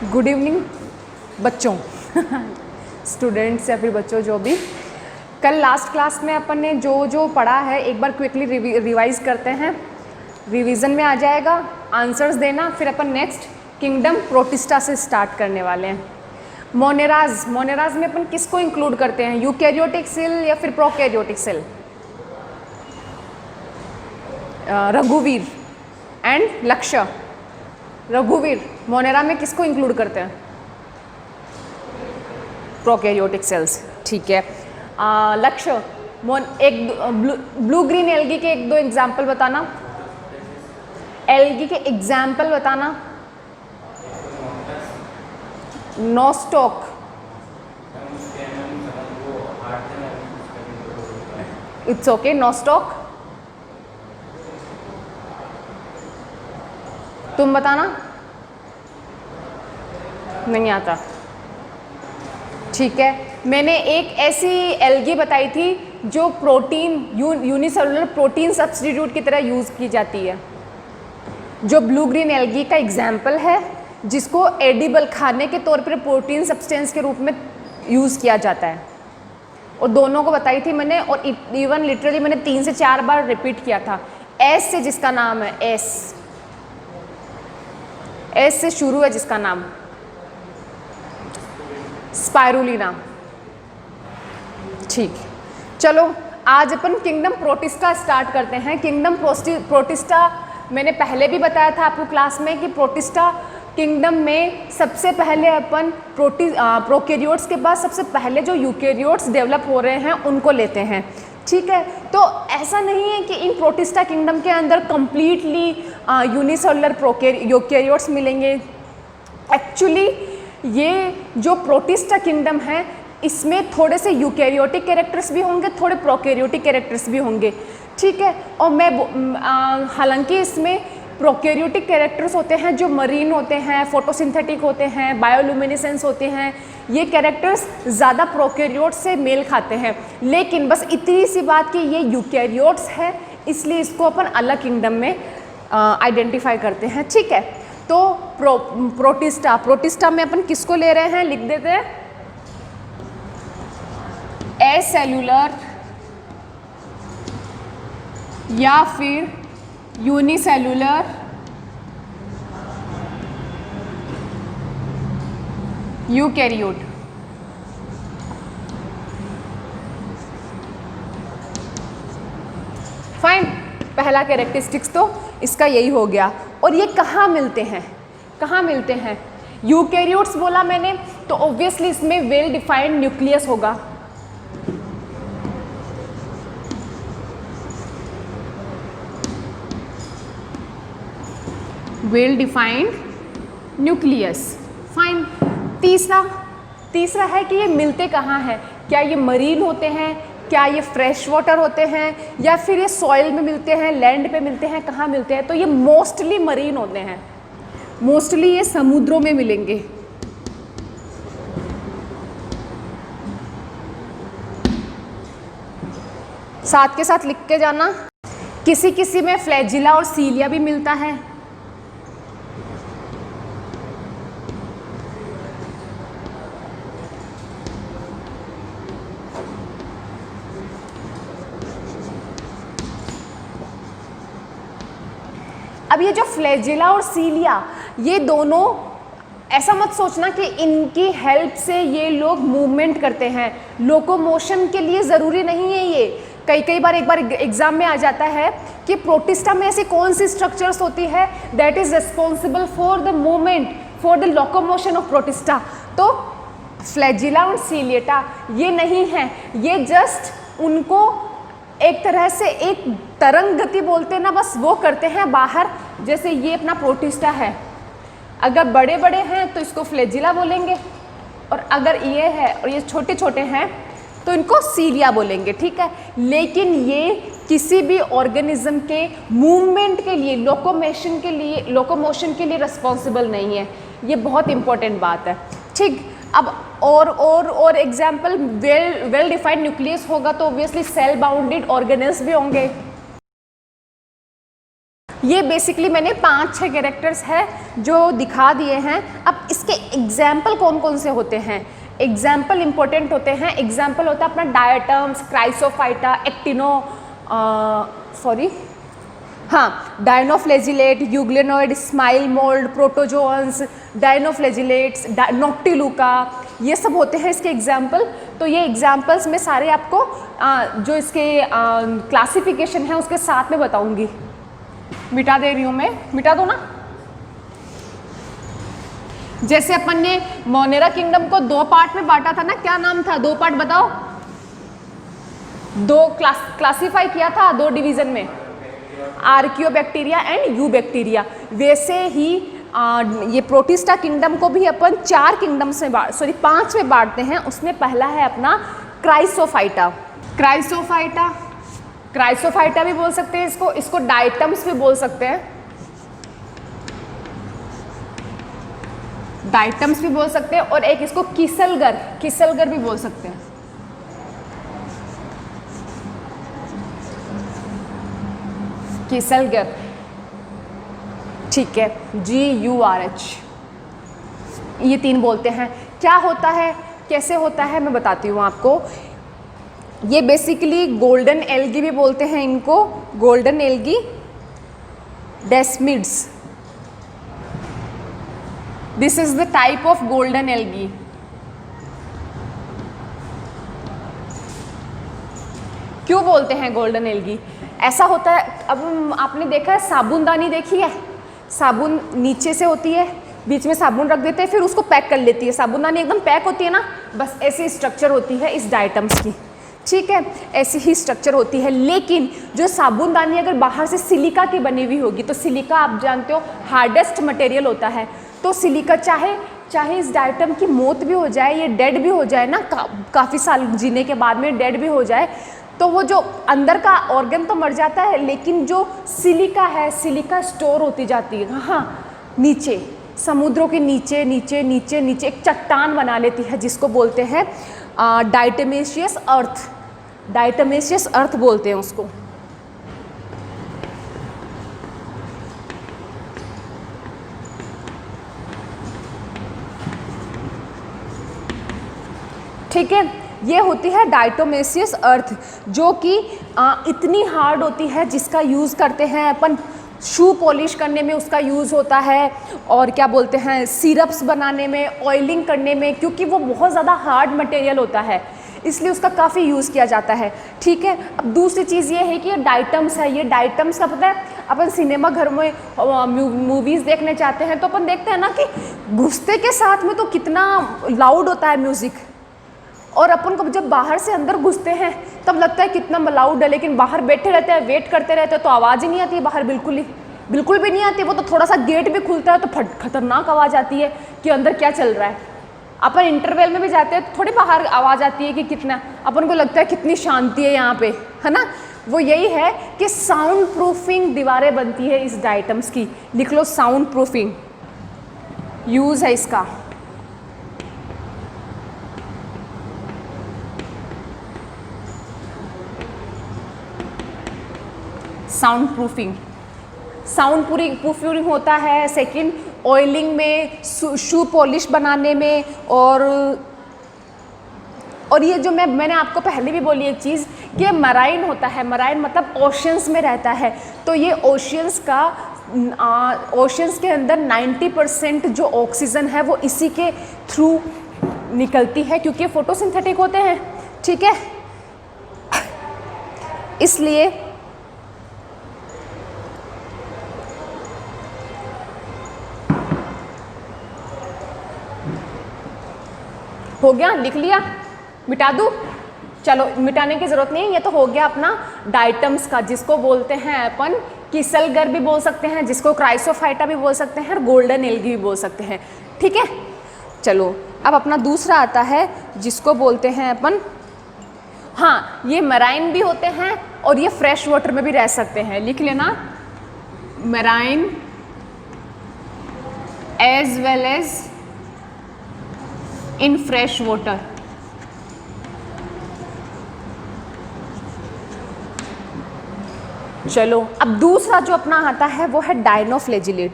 Good evening बच्चों students या फिर बच्चों जो भी। कल लास्ट क्लास में अपन ने जो पढ़ा है एक बार क्विकली रिवाइज करते हैं, रिवीजन में आ जाएगा, आंसर्स देना, फिर अपन नेक्स्ट किंगडम प्रोटिस्टा से स्टार्ट करने वाले हैं। मोनेराज में अपन किसको इंक्लूड करते हैं, यूकैरियोटिक सेल या फिर प्रोकैरियोटिक सेल? रघुवीर एंड लक्ष्य। रघुवीर मोनेरा में किसको इंक्लूड करते हैं? प्रोकैरियोटिक सेल्स, ठीक है। लक्ष्य ब्लू ग्रीन एल्गी के एक दो एग्जाम्पल बताना, एल्गी के एग्जाम्पल बताना। Nostoc, it's okay. नोस्टॉक तुम बताना, नहीं आता, ठीक है। मैंने एक ऐसी एल्गी बताई थी जो प्रोटीन यूनिसेलुलर प्रोटीन सब्स्टिट्यूट की तरह यूज़ की जाती है, जो ब्लू ग्रीन एल्गी का एग्जाम्पल है, जिसको एडिबल खाने के तौर पर प्रोटीन सब्सटेंस के रूप में यूज़ किया जाता है। और दोनों को बताई थी मैंने, और इवन लिटरली मैंने 3 से 4 बार रिपीट किया था। एस से जिसका नाम है, एस से शुरू है जिसका नाम, स्पाइरुलिना, ठीक। चलो आज अपन किंगडम प्रोटिस्टा स्टार्ट करते हैं। किंगडम प्रोटिस्टा मैंने पहले भी बताया था आपको क्लास में कि प्रोटिस्टा किंगडम में सबसे पहले अपन प्रोकैरियोट्स के बाद सबसे पहले जो यूकैरियोट्स डेवलप हो रहे हैं उनको लेते हैं, ठीक है। तो ऐसा नहीं है कि इन प्रोटिस्टा किंगडम के अंदर कंप्लीटली यूनिसेलुलर यूकैरियोट्स मिलेंगे। एक्चुअली ये जो प्रोटिस्टा किंगडम है इसमें थोड़े से यूकैरियोटिक कैरेक्टर्स भी होंगे, थोड़े प्रोकैरियोटिक कैरेक्टर्स भी होंगे, ठीक है। और मैं हालांकि इसमें प्रोकैरियोटिक कैरेक्टर्स होते हैं जो मरीन होते हैं, फोटोसिंथेटिक होते हैं, बायोल्यूमिनेसेंस होते हैं, ये कैरेक्टर्स ज़्यादा प्रोकैरियोट्स से मेल खाते हैं। लेकिन बस इतनी सी बात कि ये यूकैरियोट्स है, इसलिए इसको अपन अलग किंगडम में आइडेंटिफाई करते हैं, ठीक है। तो प्रोटिस्टा में अपन किसको ले रहे हैं, लिख देते हैं, एसेल्यूलर या फिर यूनिसेलुलर यूकैरियोट। फाइन, पहला कैरेक्टरिस्टिक्स तो इसका यही हो गया। और ये कहाँ मिलते हैं, कहाँ मिलते हैं? यूकैरियोट्स बोला मैंने तो ऑब्वियसली इसमें वेल डिफाइंड न्यूक्लियस होगा, वेल डिफाइंड न्यूक्लियस। फाइन। तीसरा है कि ये मिलते कहाँ हैं, क्या ये मरीन होते हैं, क्या ये फ्रेश वाटर होते हैं, या फिर ये सॉइल में मिलते हैं, लैंड पे मिलते हैं, कहाँ मिलते हैं? तो ये मोस्टली मरीन होते हैं, मोस्टली ये समुद्रों में मिलेंगे। साथ के साथ लिख के जाना, किसी किसी में फ्लैजिला और सीलिया भी मिलता है। अब ये जो फ्लैजिला और सीलिया, ये दोनों ऐसा मत सोचना कि इनकी हेल्प से ये लोग मूवमेंट करते हैं, लोकोमोशन के लिए ज़रूरी नहीं है ये। कई बार एक बार एग्जाम में आ जाता है कि प्रोटिस्टा में ऐसी कौन सी स्ट्रक्चर्स होती है that is responsible for the movement, for the locomotion of protista. तो फ्लैजिला और सीलिएटा ये नहीं है, ये जस्ट उनको एक तरह से एक तरंग गति बोलते हैं ना, बस वो करते हैं बाहर। जैसे ये अपना प्रोटिस्टा है, अगर बड़े बड़े हैं तो इसको फ्लैजिला बोलेंगे, और अगर ये है और ये छोटे छोटे हैं तो इनको सीलिया बोलेंगे, ठीक है। लेकिन ये किसी भी ऑर्गेनिज्म के मूवमेंट के लिए, लोकोमोशन के लिए रिस्पॉन्सिबल नहीं है। ये बहुत इंपॉर्टेंट बात है, ठीक। अब और एग्जाम्पल, वेल डिफाइंड न्यूक्लियस होगा तो ऑब्वियसली सेल बाउंडेड ऑर्गेनेल्स भी होंगे। ये बेसिकली मैंने 5-6 कैरेक्टर्स है जो दिखा दिए हैं। अब इसके एग्जाम्पल कौन कौन से होते हैं, एग्जाम्पल इंपॉर्टेंट होते हैं। एग्जाम्पल होता है अपना डायटम्स, क्राइसोफाइटा, डायनोफ्लेजिलेट, यूग्लेनोइड, स्माइल मोल्ड, प्रोटोजोअन्स, डायनोफ्लेजिलेट्स, नॉक्टिलुका, ये सब होते हैं इसके एग्जाम्पल। तो ये एग्जाम्पल्स में सारे आपको जो इसके क्लासिफिकेशन है उसके साथ में बताऊंगी। मिटा दे रही हूँ मैं, मिटा दो ना। जैसे अपन ने मोनेरा किंगडम को 2 पार्ट में बांटा था ना, क्या नाम था, 2 पार्ट बताओ, 2 क्लासिफाई किया था 2 डिवीजन में, आर्कियोबैक्टीरिया एंड यू बैक्टीरिया। वैसे ही ये प्रोटिस्टा किंगडम को भी अपन 4 किंगडम्स में 5 में बांटते हैं। उसमें पहला है अपना क्राइसोफाइटा। क्राइसोफाइटा भी बोल सकते हैं इसको डायटम्स भी बोल सकते हैं, डायटम्स भी बोल सकते हैं, और एक इसको किसलगर भी बोल सकते हैं। किसलगर, ठीक है, GURH, ये 3 बोलते हैं। क्या होता है, कैसे होता है, मैं बताती हूँ आपको। ये बेसिकली गोल्डन एल्गी भी बोलते हैं इनको, golden algae, desmids, this is the type of golden algae. क्यों बोलते हैं गोल्डन एल्गी, ऐसा होता है, अब आपने देखा है साबुनदानी देखी है, साबुन नीचे से होती है, बीच में साबुन रख देते हैं, फिर उसको पैक कर लेती है, साबुनदानी एकदम पैक होती है ना, बस ऐसी स्ट्रक्चर होती है इस डायटम्स की, ठीक है, ऐसी ही स्ट्रक्चर होती है। लेकिन जो साबुनदानी अगर बाहर से सिलिका की बनी हुई होगी, तो सिलिका आप जानते हो हार्डेस्ट मटेरियल होता है, तो सिलिका चाहे इस डायटम की मौत भी हो जाए, ये डेड भी हो जाए ना, काफ़ी साल जीने के बाद में डेड भी हो जाए, तो वो जो अंदर का ऑर्गन तो मर जाता है, लेकिन जो सिलिका है, सिलिका स्टोर होती जाती है, हाँ, नीचे समुद्रों के नीचे नीचे नीचे नीचे एक चट्टान बना लेती है, जिसको बोलते हैं डायटमेशियस अर्थ, डायटमेशियस अर्थ बोलते हैं उसको। ठीक है, ये होती है डायटोमेशियस अर्थ, जो कि इतनी हार्ड होती है, जिसका यूज़ करते हैं अपन शू पॉलिश करने में, उसका यूज़ होता है, और क्या बोलते हैं सिरप्स बनाने में, ऑयलिंग करने में, क्योंकि वो बहुत ज़्यादा हार्ड मटेरियल होता है, इसलिए उसका काफ़ी यूज़ किया जाता है। ठीक है, अब दूसरी चीज़ ये है कि ये डायटम्स है, ये डायटम्स का पता है, अपन सिनेमा घर में मूवीज़ देखने चाहते हैं, तो अपन देखते हैं ना कि घुसते के साथ में तो कितना लाउड होता है म्यूज़िक, और अपन को जब बाहर से अंदर घुसते हैं तब लगता है कितना लाउड है, लेकिन बाहर बैठे रहते हैं, वेट करते रहते हैं, तो आवाज़ ही नहीं आती है बाहर, बिल्कुल भी नहीं आती। वो तो थोड़ा सा गेट भी खुलता है तो खतरनाक आवाज़ आती है कि अंदर क्या चल रहा है। अपन इंटरवल में भी जाते हैं तो थोड़ी बाहर आवाज़ आती है कि कितना, अपन को लगता है कितनी शांति है यहाँ पे, है ना। वो यही है कि साउंड प्रूफिंग दीवारें बनती है इस डायटम्स की। लिख लो, साउंड प्रूफिंग यूज़ है इसका। साउंड प्रूफिंग होता है सेकंड ऑयलिंग में, शू पॉलिश बनाने में, और ये जो मैंने आपको पहले भी बोली एक चीज़ कि मराइन होता है, मराइन मतलब ओशंस में रहता है, तो ये ओशंस के अंदर 90% जो ऑक्सीजन है वो इसी के थ्रू निकलती है, क्योंकि फोटोसिंथेटिक होते हैं। ठीक है, इसलिए हो गया, लिख लिया, मिटा दूँ? चलो, मिटाने की ज़रूरत नहीं है, ये तो हो गया अपना डायटम्स का, जिसको बोलते हैं अपन किसलगर भी बोल सकते हैं, जिसको क्राइसोफाइटा भी बोल सकते हैं, और गोल्डन एल्गी भी बोल सकते हैं। ठीक है, चलो अब अपना दूसरा आता है जिसको बोलते हैं अपन, हाँ, ये मराइन भी होते हैं और ये फ्रेश वाटर में भी रह सकते हैं। लिख लेना, marine as well as in fresh water. चलो अब दूसरा जो अपना आता है वो है डायनोफ्लेजिलेट।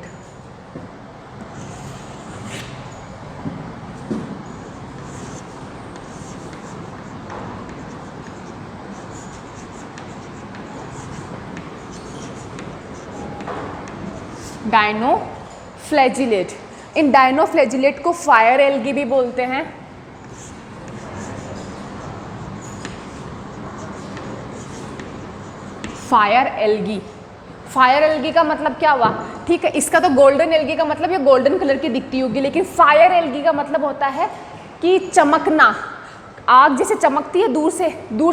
डायनोफ्लेजिलेट, इन डायनोफ्लेजिलेट को फायर एल्गी भी बोलते हैं। फायर एल्गी, फायर एल्गी का मतलब क्या हुआ, ठीक है, इसका तो गोल्डन एल्गी का मतलब ये गोल्डन कलर की दिखती होगी, लेकिन फायर एल्गी का मतलब होता है कि चमकना, आग जैसे चमकती है दूर से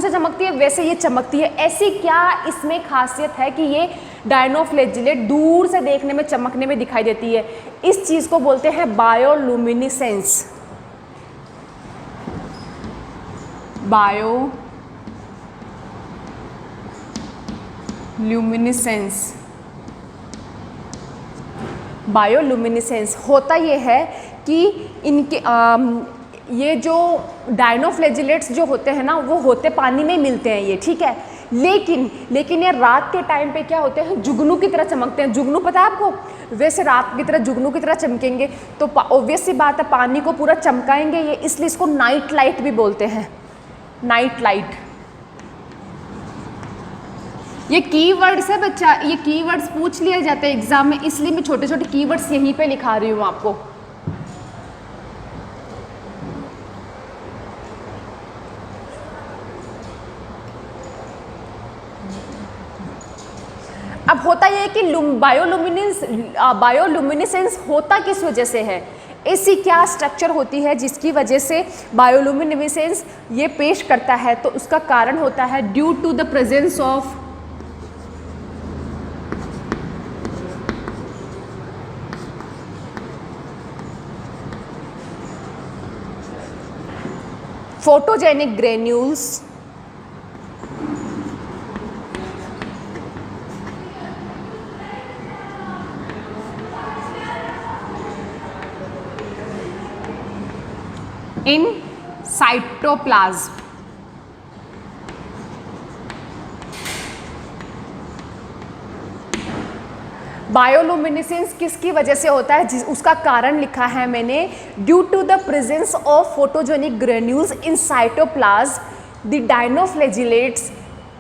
चमकती है वैसे ये चमकती है। ऐसी क्या इसमें खासियत है कि ये डायनोफ्लेजिलेट दूर से देखने में चमकने में दिखाई देती है? इस चीज़ को बोलते हैं बायोलुमिनिसेंस। बायोलुमिनिसेंस होता ये है कि इनके ये जो डायनोफ्लेजिलेट्स जो होते हैं ना वो होते पानी में मिलते हैं ये, ठीक है, लेकिन ये रात के टाइम पे क्या होते हैं, जुगनू की तरह चमकते हैं। जुगनू पता है आपको, वैसे रात की तरह जुगनू की तरह चमकेंगे, तो ऑब्वियस सी बात है पानी को पूरा चमकाएंगे ये, इसलिए इसको नाइट लाइट भी बोलते हैं, नाइट लाइट। ये कीवर्ड्स है बच्चा, ये कीवर्ड्स पूछ लिए जाते हैं एग्जाम में, इसलिए मैं छोटे छोटे कीवर्ड्स यहीं पे लिखा रही हूँ आपको। अब होता यह है कि बायोलुमिनिसेंस होता किस वजह से है, ऐसी क्या स्ट्रक्चर होती है जिसकी वजह से बायोलुमिनिसेंस ये पेश करता है, तो उसका कारण होता है due to the presence of photogenic granules in cytoplasm. Bioluminescence किसकी वजह से होता है, उसका कारण लिखा है मैंने, due to the presence of photogenic granules in cytoplasm the dinoflagellates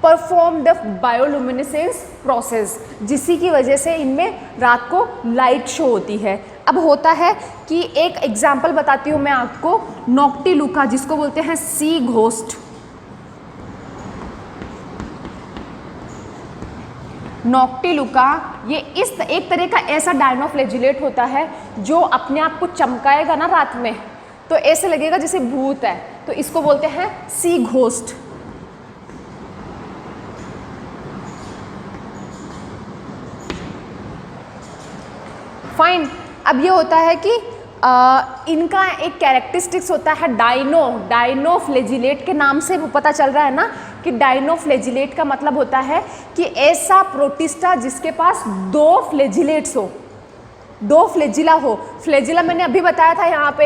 perform the bioluminescence process, जिसी की वजह से इनमें रात को लाइट शो होती है। अब होता है कि एक एग्जाम्पल बताती हूँ मैं आपको, नॉक्टिलुका जिसको बोलते हैं सी घोस्ट। नॉक्टिलुका ये इस एक तरह का ऐसा डायनोफ्लेजिलेट होता है जो अपने आप को चमकाएगा ना रात में, तो ऐसे लगेगा जैसे भूत है, तो इसको बोलते हैं सी घोस्ट। फाइन। अब ये होता है कि इनका एक कैरेक्टरिस्टिक्स होता है डायनोफ्लेजिलेट के नाम से वो पता चल रहा है ना कि डायनोफ्लेजिलेट का मतलब होता है कि ऐसा प्रोटिस्टा जिसके पास दो फ्लेजिलेट्स हो, दो फ्लेजिला हो। फ्लेजिला मैंने अभी बताया था यहाँ पे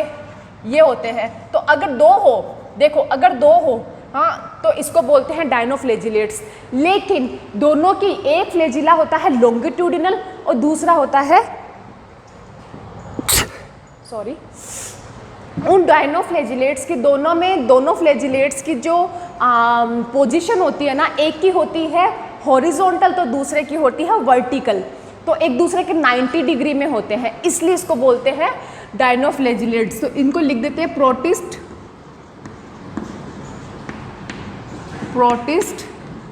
ये होते हैं, तो अगर दो हो, देखो अगर दो हो, हाँ, तो इसको बोलते हैं डायनोफ्लेजिलेट्स। लेकिन दोनों की एक फ्लेजिला होता है लॉन्गिट्यूडिनल और दूसरा होता है उन डायनोफ्लेजिलेट्स की दोनों फ्लेजिलेट्स की जो पोजीशन होती है ना, एक की होती है हॉरिजॉन्टल तो दूसरे की होती है वर्टिकल, तो एक दूसरे के 90 डिग्री में होते हैं, इसलिए इसको बोलते हैं डायनोफ्लेजिलेट्स। तो इनको लिख देते हैं प्रोटिस्ट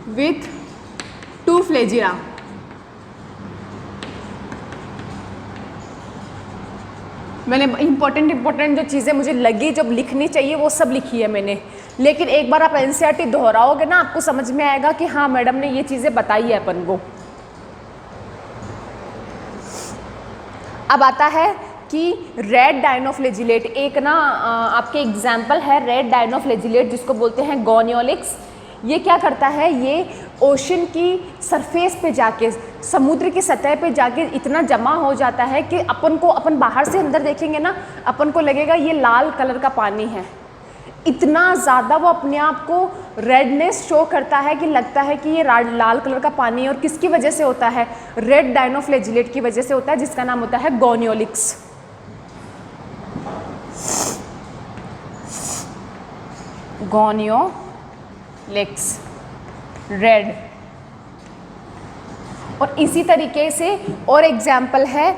विथ टू फ्लेजिला। मैंने इंपॉर्टेंट जो चीज़ें मुझे लगी जब लिखनी चाहिए वो सब लिखी है मैंने, लेकिन एक बार आप एनसीईआरटी दोहराओगे ना आपको समझ में आएगा कि हाँ मैडम ने ये चीज़ें बताई है अपन को। अब आता है कि रेड डायनोफ्लेजिलेट, एक ना आपके एग्जाम्पल है रेड डायनोफ्लेजिलेट जिसको बोलते हैं गोनियोलिक्स। ये क्या करता है, ये ओशन की सरफेस पे जाके, समुद्र की सतह पे जाके इतना जमा हो जाता है कि अपन बाहर से अंदर देखेंगे ना, अपन को लगेगा ये लाल कलर का पानी है। इतना ज़्यादा वो अपने आप को रेडनेस शो करता है कि लगता है कि ये लाल कलर का पानी है, और किसकी वजह से होता है? रेड डायनोफ्लैजिलेट की वजह से होता है, जिसका नाम होता है गोनियोलिक्स। गोनियोलिक्स रेड। और इसी तरीके से और एग्जाम्पल है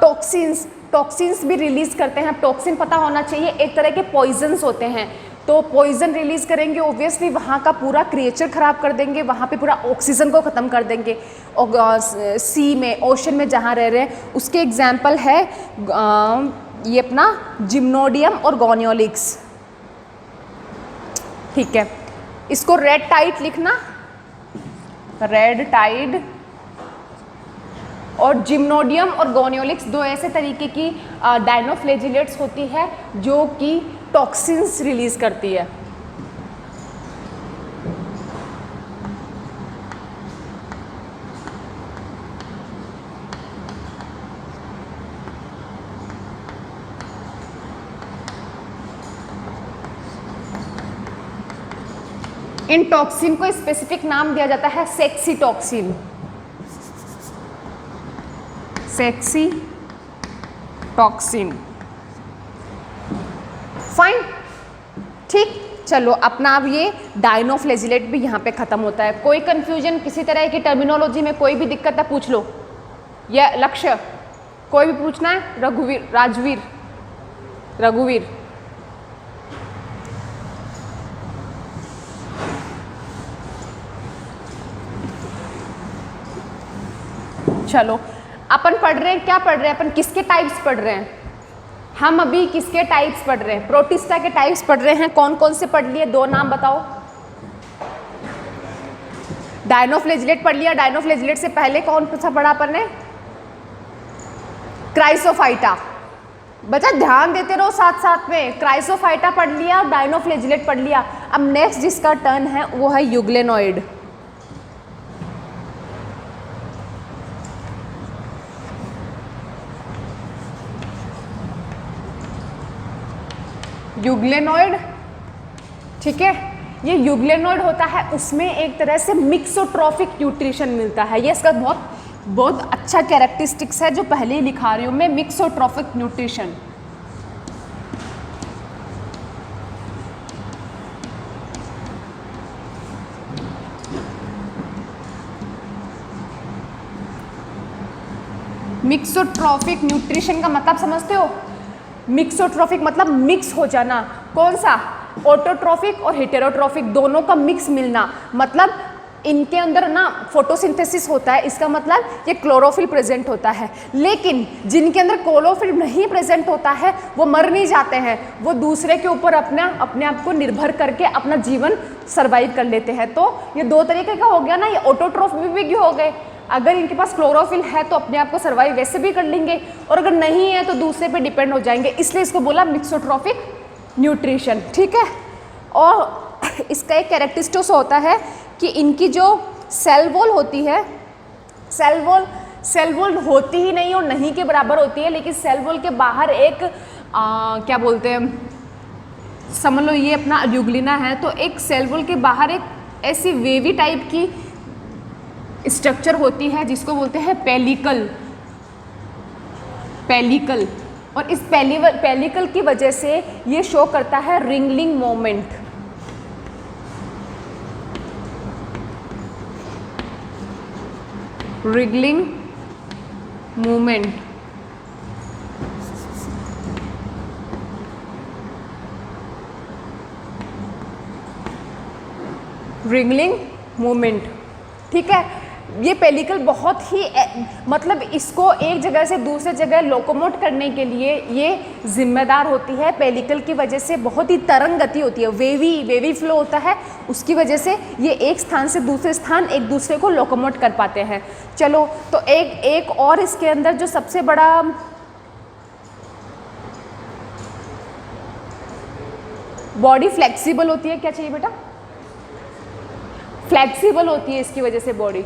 टॉक्सिन्स। टॉक्सिन्स भी रिलीज करते हैं। टॉक्सिन पता होना चाहिए, एक तरह के पॉइजन्स होते हैं। तो पॉइजन रिलीज करेंगे, ऑब्वियसली वहाँ का पूरा क्रिएचर खराब कर देंगे, वहाँ पे पूरा ऑक्सीजन को ख़त्म कर देंगे। और सी में, ओशन में जहाँ रह रहे हैं, उसके एग्जाम्पल है ये अपना जिम्नोडियम और गोनियोलिक्स। ठीक है, इसको रेड टाइड लिखना, रेड टाइड। और जिम्नोडियम और गोनियोलिक्स दो ऐसे तरीके की डायनोफ्लैजिलेट्स होती है जो कि टॉक्सिन्स रिलीज करती है। इन टॉक्सिन को स्पेसिफिक नाम दिया जाता है sexy toxin. Sexy toxin. Fine, ठीक। चलो अपना अब ये डायनोफ्लैजिलेट भी यहाँ पे ख़त्म होता है। कोई कंफ्यूजन, किसी तरह की टर्मिनोलॉजी में कोई भी दिक्कत है पूछ लो। यह लक्ष्य कोई भी पूछना है? रघुवीर, राजवीर, रघुवीर। चलो अपन पढ़ रहे हैं, क्या पढ़ रहे हैं अपन? किसके टाइप्स पढ़ रहे हैं? हम अभी किसके टाइप्स पढ़ रहे हैं? प्रोटिस्टा के टाइप्स पढ़ रहे हैं। कौन कौन से पढ़ लिए? दो नाम बताओ। डायनोफ्लैजिलेट पढ़ लिया। डायनोफ्लैजिलेट से पहले कौन सा पढ़ा अपन ने? क्राइसोफाइटा। बच्चा ध्यान देते रहो साथ साथ में। क्राइसोफाइटा पढ़ लिया, डायनोफ्लैजिलेट पढ़ लिया। अब नेक्स्ट जिसका टर्न है वो है यूग्लेनॉइड। यूग्लेनॉइड, ठीक है। ये यूग्लेनॉइड होता है, उसमें एक तरह से मिक्सोट्रॉफिक न्यूट्रिशन मिलता है। ये इसका बहुत अच्छा कैरेक्टरिस्टिक्स है जो पहले ही लिखा रही हूँ मैं, मिक्सोट्रॉफिक न्यूट्रिशन। मिक्सोट्रॉफिक न्यूट्रिशन का मतलब समझते हो? मिक्सोट्रॉफिक मतलब मिक्स हो जाना। कौन सा? ऑटोट्रॉफिक और हेटेरोट्रॉफिक दोनों का मिक्स मिलना। मतलब इनके अंदर ना फोटोसिंथेसिस होता है, इसका मतलब ये क्लोरोफिल प्रेजेंट होता है। लेकिन जिनके अंदर क्लोरोफिल नहीं प्रेजेंट होता है वो मर नहीं जाते हैं, वो दूसरे के ऊपर अपने आप को निर्भर करके अपना जीवन सर्वाइव कर लेते हैं। तो ये दो तरीके का हो गया ना, ये ऑटोट्रॉफिक भी हो गए। अगर इनके पास क्लोरोफिल है तो अपने आप को सर्वाइव वैसे भी कर लेंगे, और अगर नहीं है तो दूसरे पे डिपेंड हो जाएंगे। इसलिए इसको बोला मिक्सोट्रॉफिक न्यूट्रिशन, ठीक है। और इसका एक कैरेक्टरिस्टिक्स होता है कि इनकी जो सेल वॉल होती है, सेल वॉल होती ही नहीं और नहीं के बराबर होती है, लेकिन सेल वॉल के बाहर एक क्या बोलते हैं, समझ लो ये अपना यूग्लिना है, तो एक सेल वॉल के बाहर एक ऐसी वेवी टाइप की स्ट्रक्चर होती है जिसको बोलते हैं पेलिकल। और इस पेलिकल की वजह से ये शो करता है wriggling moment. Wriggling movement. Wriggling movement, ठीक है। ये पेलिकल बहुत ही मतलब इसको एक जगह से दूसरे जगह लोकोमोट करने के लिए ये जिम्मेदार होती है। पेलिकल की वजह से बहुत ही तरंग गति होती है, वेवी फ्लो होता है, उसकी वजह से ये एक स्थान से दूसरे स्थान एक दूसरे को लोकोमोट कर पाते हैं। चलो तो एक और इसके अंदर जो सबसे बड़ा बॉडी फ्लेक्सिबल होती है, क्या चाहिए बेटा? फ्लेक्सिबल होती है, इसकी वजह से बॉडी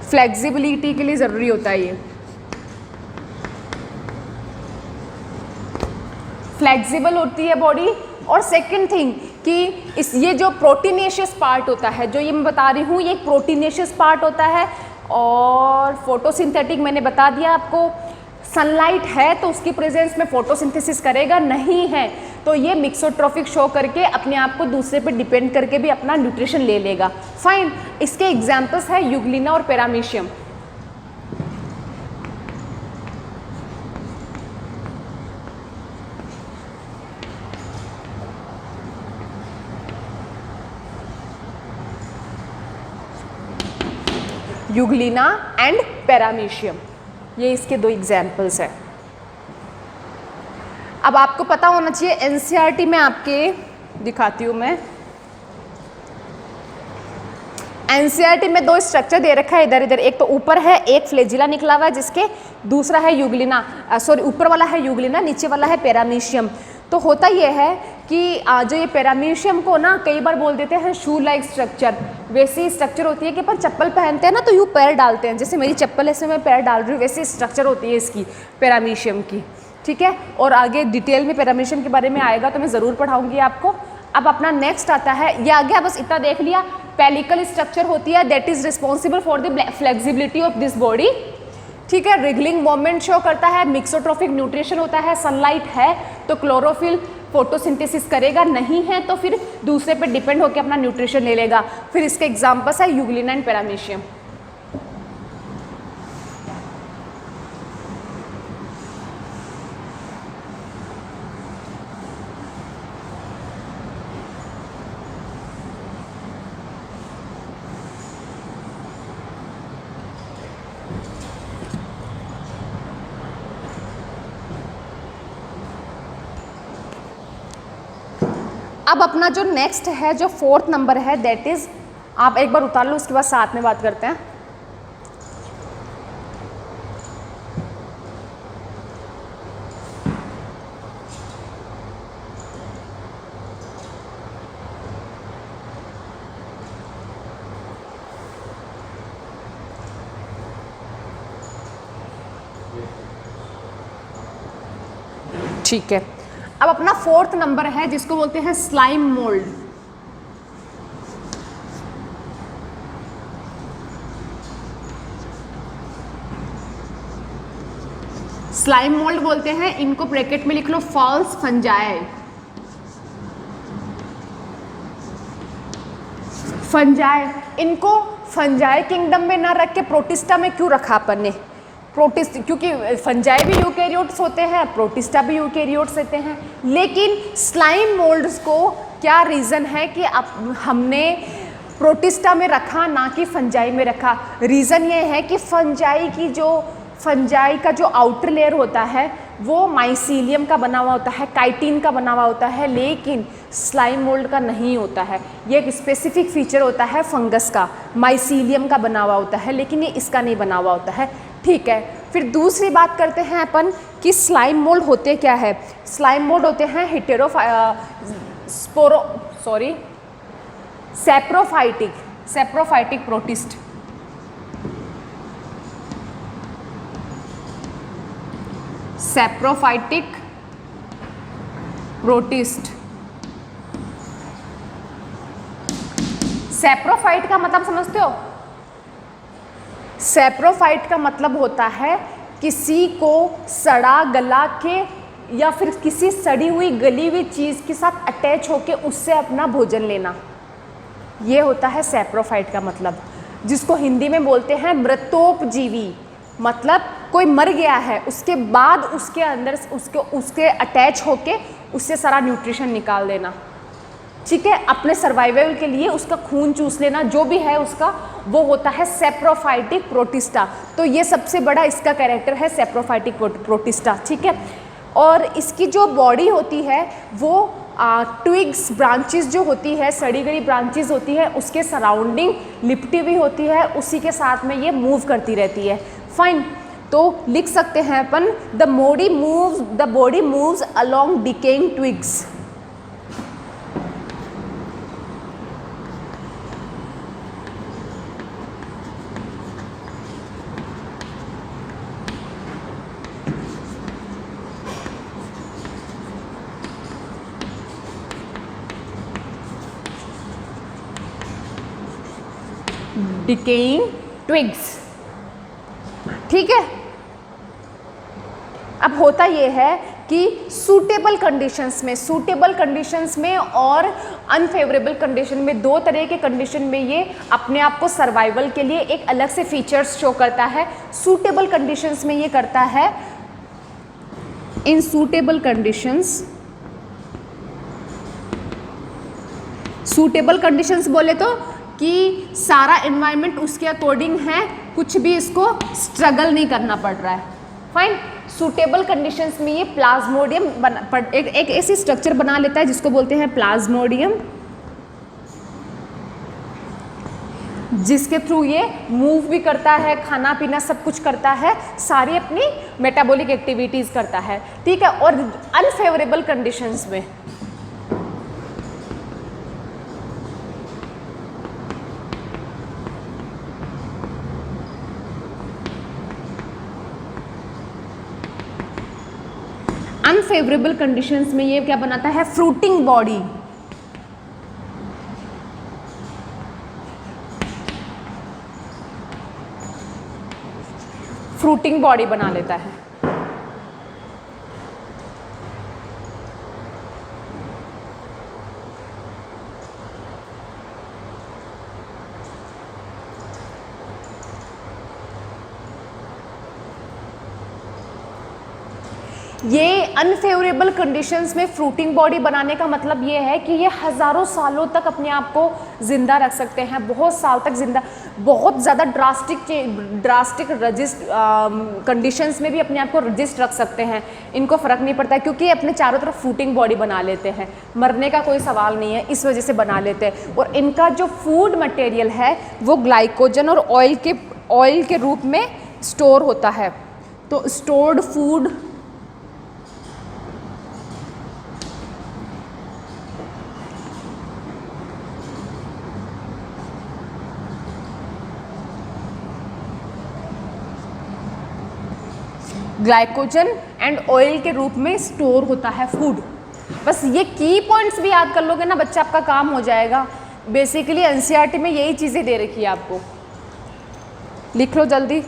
फ्लेक्सिबिलिटी के लिए ज़रूरी होता है ये। फ्लेक्सिबल होती है बॉडी। और सेकंड थिंग कि ये जो प्रोटीनेशियस पार्ट होता है, जो ये मैं बता रही हूँ, ये एक प्रोटीनेशियस पार्ट होता है। और फोटोसिंथेटिक मैंने बता दिया आपको, सनलाइट है तो उसकी प्रेजेंस में फोटोसिंथेसिस करेगा, नहीं है तो ये मिक्सोट्रोफिक शो करके अपने आप को दूसरे पे डिपेंड करके भी अपना न्यूट्रिशन ले लेगा। फाइन, इसके एग्जाम्पल्स है यूग्लिना और पैरामीशियम। यूग्लिना एंड पैरामीशियम, ये इसके दो एग्जाम्पल्स हैं। अब आपको पता होना चाहिए, एनसीईआरटी में आपके दिखाती हूँ मैं, एनसीईआरटी में दो स्ट्रक्चर दे रखा है इधर इधर, एक तो ऊपर है, एक फ्लैजिला निकला हुआ है जिसके, दूसरा है यूग्लिना, सॉरी ऊपर वाला है यूग्लिना, नीचे वाला है पैरामीशियम। तो होता यह है कि जो ये पैरामीशियम को ना कई बार बोल देते हैं शू लाइक स्ट्रक्चर, वैसी स्ट्रक्चर होती है कि अपन चप्पल पहनते हैं ना तो यूँ पैर डालते हैं, जैसे मेरी चप्पल ऐसे मैं पैर डाल रही हूँ, वैसी स्ट्रक्चर होती है इसकी पैरामीशियम की, ठीक है। और आगे डिटेल में पैरामीशियम के बारे में आएगा तो मैं ज़रूर पढ़ाऊँगी आपको। अब अपना नेक्स्ट आता है, ये आ गया, बस इतना देख लिया। पेलिकल स्ट्रक्चर होती है that is responsible for the flexibility of this body, ठीक है। रिगलिंग मोमेंट शो करता है, मिक्सोट्रोफिक न्यूट्रिशन होता है, सनलाइट है तो क्लोरोफिल फोटोसिंथेसिस करेगा, नहीं है तो फिर दूसरे पे डिपेंड होकर अपना न्यूट्रिशन ले लेगा। फिर इसके एग्जाम्पल्स है यूग्लिना एंड पैरामीशियम। अब अपना जो नेक्स्ट है, जो फोर्थ नंबर है, दैट इज, आप एक बार उतार लो, उसके बाद साथ में बात करते हैं। ठीक है, अब अपना फोर्थ नंबर है जिसको बोलते हैं स्लाइम मोल्ड। स्लाइम मोल्ड बोलते हैं इनको, ब्रैकेट में लिख लो फॉल्स फंजाई। फंजाई, इनको फंजाई किंगडम में ना रख के प्रोटिस्टा में क्यों रखा अपन ने? प्रोटिस्ट, क्योंकि फंजाई भी यूकेरियोट्स होते हैं, प्रोटिस्टा भी यूकेरियोट्स होते हैं, लेकिन स्लाइम मोल्ड्स को क्या रीज़न है कि अब हमने प्रोटिस्टा में रखा ना कि फंजाई में रखा? रीज़न ये है कि फंजाई का जो आउटर लेयर होता है वो माइसीलियम का बना हुआ होता है, काइटिन का बना हुआ होता है, लेकिन स्लाइम मोल्ड का नहीं होता है। ये एक स्पेसिफिक फीचर होता है फंगस का, माइसीलियम का बना हुआ होता है, लेकिन ये इसका नहीं बना हुआ होता है, ठीक है। फिर दूसरी बात करते हैं अपन कि स्लाइम मोल्ड होते क्या है। स्लाइम मोल्ड होते हैं saprophytic protist. Saprophytic protist, saprophyte का मतलब समझते हो? सेप्रोफाइट का मतलब होता है किसी को सड़ा गला के या फिर किसी सड़ी हुई गली हुई चीज़ के साथ अटैच होके उससे अपना भोजन लेना, ये होता है सेप्रोफाइट का मतलब, जिसको हिंदी में बोलते हैं मृतोपजीवी। मतलब कोई मर गया है, उसके बाद उसके अंदर उसके अटैच होके उससे सारा न्यूट्रिशन निकाल देना, ठीक है, अपने सर्वाइवल के लिए उसका खून चूस लेना, जो भी है उसका, वो होता है सेप्रोफाइटिक प्रोटिस्टा। तो ये सबसे बड़ा इसका कैरेक्टर है सेप्रोफाइटिक प्रोटिस्टा, ठीक है। और इसकी जो बॉडी होती है वो ट्विग्स, ब्रांचेस जो होती है, सड़ी गली ब्रांचेस होती है, उसके सराउंडिंग लिपटी हुई होती है, उसी के साथ में ये मूव करती रहती है। फाइन, तो लिख सकते हैं upon the body moves along decaying twigs. Decaying twigs. ठीक है, अब होता ये है कि सूटेबल कंडीशंस में और अनफेवरेबल कंडीशन में, दो तरह के कंडीशन में ये अपने आप को सर्वाइवल के लिए एक अलग से फीचर्स शो करता है। सूटेबल कंडीशंस में ये करता है, इन सूटेबल कंडीशंस बोले तो कि सारा एनवायरनमेंट उसके अकॉर्डिंग है, कुछ भी इसको स्ट्रगल नहीं करना पड़ रहा है। फाइन। सूटेबल कंडीशंस में ये प्लाज्मोडियम एक ऐसी स्ट्रक्चर बना लेता है जिसको बोलते हैं प्लाज्मोडियम, जिसके थ्रू ये मूव भी करता है, खाना पीना सब कुछ करता है, सारी अपनी मेटाबॉलिक एक्टिविटीज करता है। ठीक है, और अनफेवरेबल कंडीशंस में अनफेवरेबल कंडीशंस में ये क्या बनाता है, फ्रूटिंग बॉडी। फ्रूटिंग बॉडी बना लेता है। ये अनफेवरेबल कंडीशंस में फ्रूटिंग बॉडी बनाने का मतलब ये है कि ये हज़ारों सालों तक अपने आप को ज़िंदा रख सकते हैं, बहुत साल तक ज़िंदा, बहुत ज़्यादा ड्रास्टिक रजिस्ट कंडीशंस में भी अपने आप को रजिस्ट रख सकते हैं। इनको फ़र्क नहीं पड़ता है क्योंकि ये अपने चारों तरफ फ्रूटिंग बॉडी बना लेते हैं, मरने का कोई सवाल नहीं है, इस वजह से बना लेते हैं। और इनका जो फूड मटेरियल है वो ग्लाइकोजन और ऑयल के रूप में स्टोर होता है। तो stored food glycogen and oil के रूप में स्टोर होता है फूड। बस ये की पॉइंट्स भी याद कर लोगे ना बच्चा, आपका काम हो जाएगा। बेसिकली एनसीईआरटी में यही चीज़ें दे रखी है आपको, लिख लो जल्दी।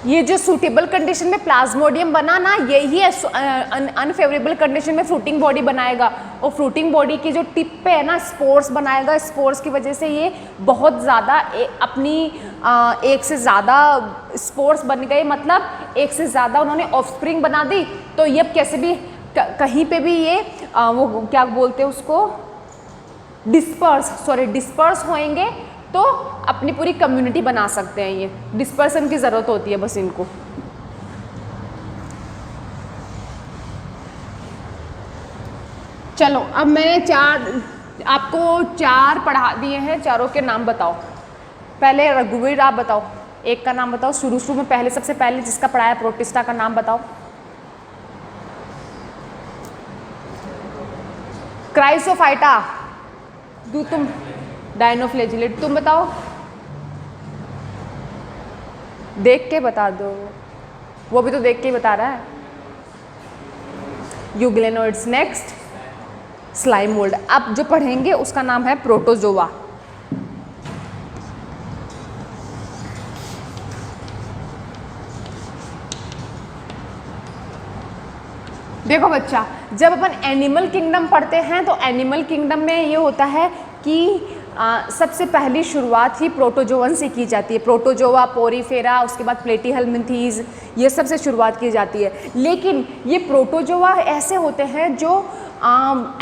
ये जो सूटेबल कंडीशन में प्लाज्मोडियम बना ना, यही अनफेवरेबल कंडीशन में फ्रूटिंग बॉडी बनाएगा। और फ्रूटिंग बॉडी की जो टिप पे है ना स्पोर्स बनाएगा, स्पोर्स की वजह से ये बहुत ज़्यादा अपनी एक से ज़्यादा स्पोर्स बन गए, मतलब एक से ज़्यादा उन्होंने ऑफस्प्रिंग बना दी। तो ये अब कैसे भी कहीं पे भी ये वो क्या बोलते हैं उसको, डिस्पर्स होएंगे तो अपनी पूरी कम्युनिटी बना सकते हैं। ये डिस्पर्सन की ज़रूरत होती है बस इनको। चलो अब मैंने आपको चार पढ़ा दिए हैं, चारों के नाम बताओ। पहले रघुवीर आप बताओ, एक का नाम बताओ। शुरू में पहले सबसे पहले जिसका पढ़ाया प्रोटिस्टा का नाम बताओ। क्राइसोफाइटा, तुम डायनोफ्लेजिलेट, तुम बताओ, देख के बता दो, वो भी तो देख के ही बता रहा है। यूग्लेनोइड्स। Next slime mould. अब जो पढ़ेंगे उसका नाम है प्रोटोजोआ। देखो बच्चा, जब अपन एनिमल किंगडम पढ़ते हैं तो एनिमल किंगडम में ये होता है कि सबसे पहली शुरुआत ही प्रोटोजोवन से की जाती है। प्रोटोजोआ, पोरीफेरा, उसके बाद प्लेटीहेल्मिन्थीज, ये सब से शुरुआत की जाती है। लेकिन ये प्रोटोजोआ ऐसे होते हैं जो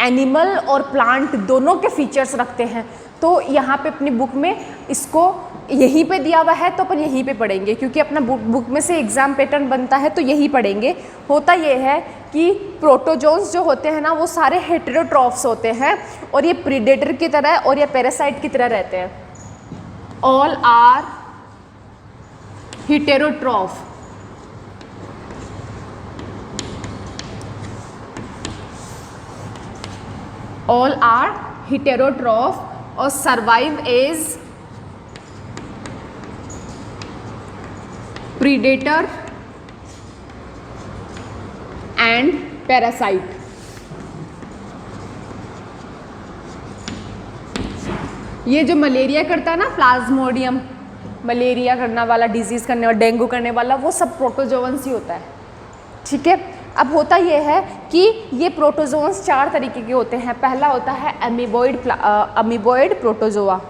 एनिमल और प्लांट दोनों के फीचर्स रखते हैं। तो यहाँ पे अपनी बुक में इसको यहीं पे दिया हुआ है तो अपन यहीं पे पढ़ेंगे, क्योंकि अपना बुक में से एग्जाम पैटर्न बनता है तो यही पढ़ेंगे। होता ये है कि प्रोटोजोन्स जो होते हैं ना वो सारे हेटेरोट्रॉफ्स होते हैं और ये प्रीडेटर की तरह और ये पैरासाइट की तरह रहते हैं। All are heterotroph. All are heterotroph और survive as predator and parasite. ये जो मलेरिया करता है ना, प्लाज्मोडियम, मलेरिया करने वाला, डिजीज़ करने वाला, डेंगू करने वाला, वो सब प्रोटोजोअन्स ही होता है। ठीक है, अब होता ये है कि ये प्रोटोजोअन्स 4 तरीके के होते हैं। पहला होता है अमीबॉइड प्रोटोजोआ।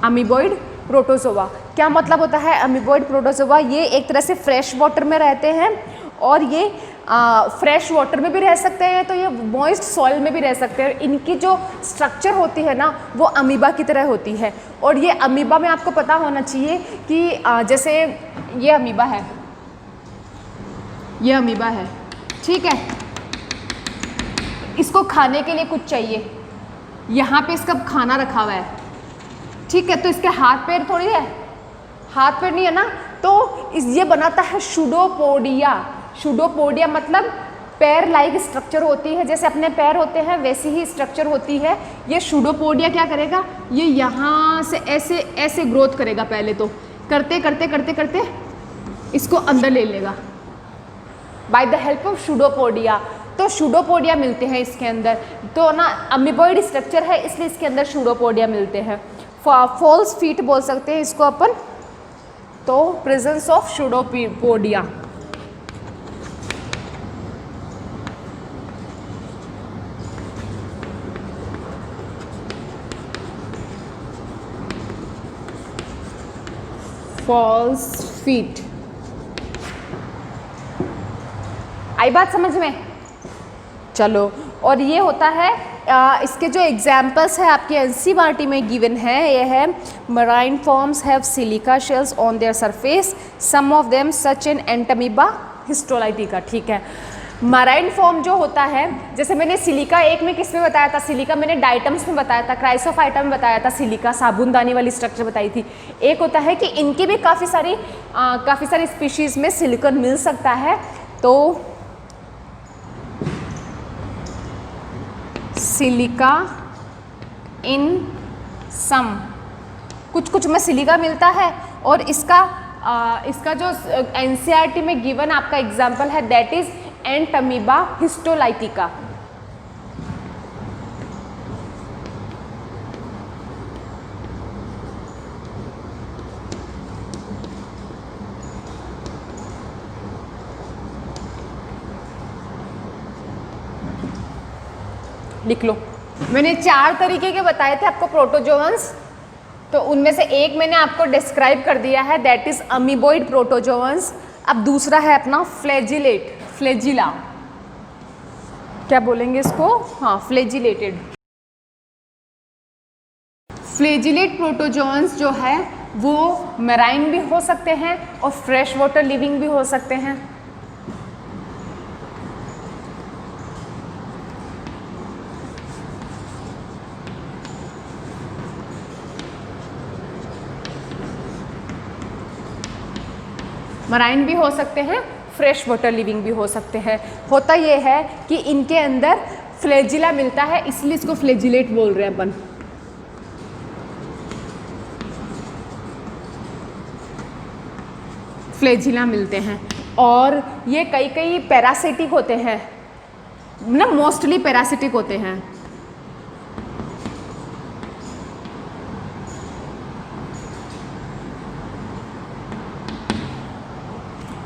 अमीबॉइड प्रोटोजोआ, क्या मतलब होता है अमीबॉइड प्रोटोजोआ? ये एक तरह से फ्रेश वाटर में रहते हैं और ये फ्रेश वाटर में भी रह सकते हैं, तो ये मॉइस्ट सॉइल में भी रह सकते हैं। इनकी जो स्ट्रक्चर होती है ना, वो अमीबा की तरह होती है। और ये अमीबा में आपको पता होना चाहिए कि जैसे ये अमीबा है, ये अमीबा है, ठीक है, इसको खाने के लिए कुछ चाहिए, यहाँ पे इसका खाना रखा हुआ है, ठीक है, तो इसके हाथ पैर थोड़ी है, हाथ पैर नहीं है ना, तो ये बनाता है शूडोपोडिया। शूडोपोडिया मतलब पैर लाइक स्ट्रक्चर होती है, जैसे अपने पैर होते हैं वैसी ही स्ट्रक्चर होती है। ये शूडोपोडिया क्या करेगा, ये यहाँ से ऐसे ऐसे ग्रोथ करेगा, पहले तो करते करते करते करते इसको अंदर ले लेगा बाय द हेल्प ऑफ शूडोपोडिया। तो शूडोपोडिया मिलते हैं इसके अंदर, तो ना अमीबॉइड स्ट्रक्चर है इसलिए इसके अंदर शूडोपोडिया मिलते हैं। फॉल्स फीट बोल सकते हैं इसको अपन, तो प्रेजेंस ऑफ शूडोपोडिया। फॉल्स फीट, आई बात समझ में? चलो, और ये होता है इसके जो एग्जाम्पल्स है आपके एनसीईआरटी में गिवन है, ये है marine forms have silica shells on their surface, some of them such in Entamoeba histolytica. ठीक है, मराइन फॉर्म जो होता है, जैसे मैंने सिलिका एक में किस में बताया था, सिलिका मैंने डाइटम्स में बताया था, क्राइसोफाइटा में बताया था, सिलिका साबुनदानी वाली स्ट्रक्चर बताई थी। एक होता है कि इनकी भी काफ़ी सारी स्पीशीज़ में सिलिकॉन मिल सकता है, तो सिलिका इन सम, कुछ में सिलिका मिलता है, और इसका जो एनसीईआरटी में गिवन आपका एग्जाम्पल है दैट इज एंटमीबा हिस्टोलाइटिका। लिख लो, मैंने 4 तरीके के बताए थे आपको प्रोटोजोअन्स, तो उनमें से एक मैंने आपको डिस्क्राइब कर दिया है दैट इज अमीबॉइड प्रोटोजोअन्स। अब दूसरा है अपना फ्लैजिलेट, फ्लैजिला, क्या बोलेंगे इसको, हाँ फ्लैजिलेटेड। फ्लैजिलेट प्रोटोजोअन्स जो है वो मैराइन भी हो सकते हैं और फ्रेश वाटर लिविंग भी हो सकते हैं। मराइन भी हो सकते हैं, फ्रेश वाटर लिविंग भी हो सकते हैं। होता ये है कि इनके अंदर फ्लैजिला मिलता है, इसलिए इसको फ्लैजिलेट बोल रहे हैं अपन। फ्लैजिला मिलते हैं, और ये कई पैरासिटिक होते हैं ना, मोस्टली पैरासिटिक होते हैं।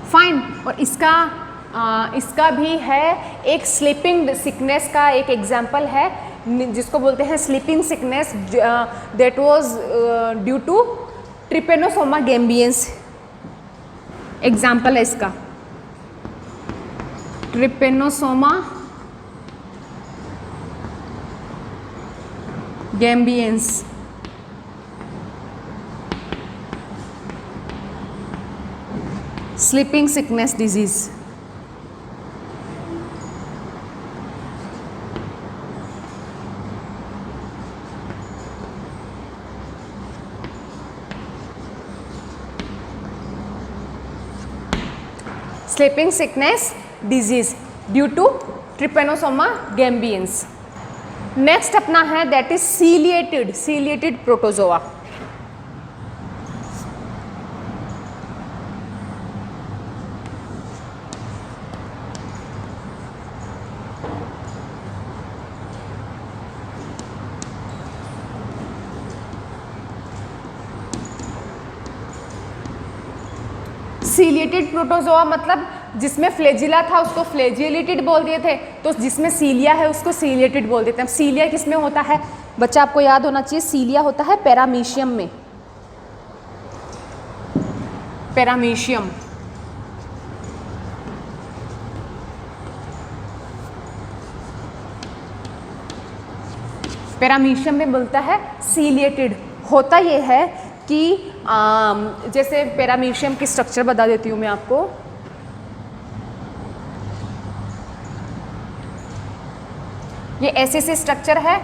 फाइन, और इसका भी है एक स्लीपिंग सिकनेस का एक एग्जाम्पल है, जिसको बोलते हैं sleeping sickness, that was due to Trypanosoma gambiense. Example है इसका Trypanosoma gambiense. Sleeping sickness disease. Sleeping sickness disease due to Trypanosoma gambiense. Next अपना है that is ciliated protozoa. Ciliated protozoa मतलब जिसमें फ्लैजिला था उसको फ्लैजिलेटेड बोल दिए थे, तो जिसमें सीलिया है उसको सीलिएटेड बोल देते हैं। अब सीलिया किसमें होता है बच्चा, आपको याद होना चाहिए, सीलिया होता है पैरामीशियम में। पैरामीशियम पैरामीशियम में मिलता है सीलिएटेड। होता ये है कि जैसे पैरामीशियम की स्ट्रक्चर बता देती हूँ मैं आपको। ये ऐसे से स्ट्रक्चर है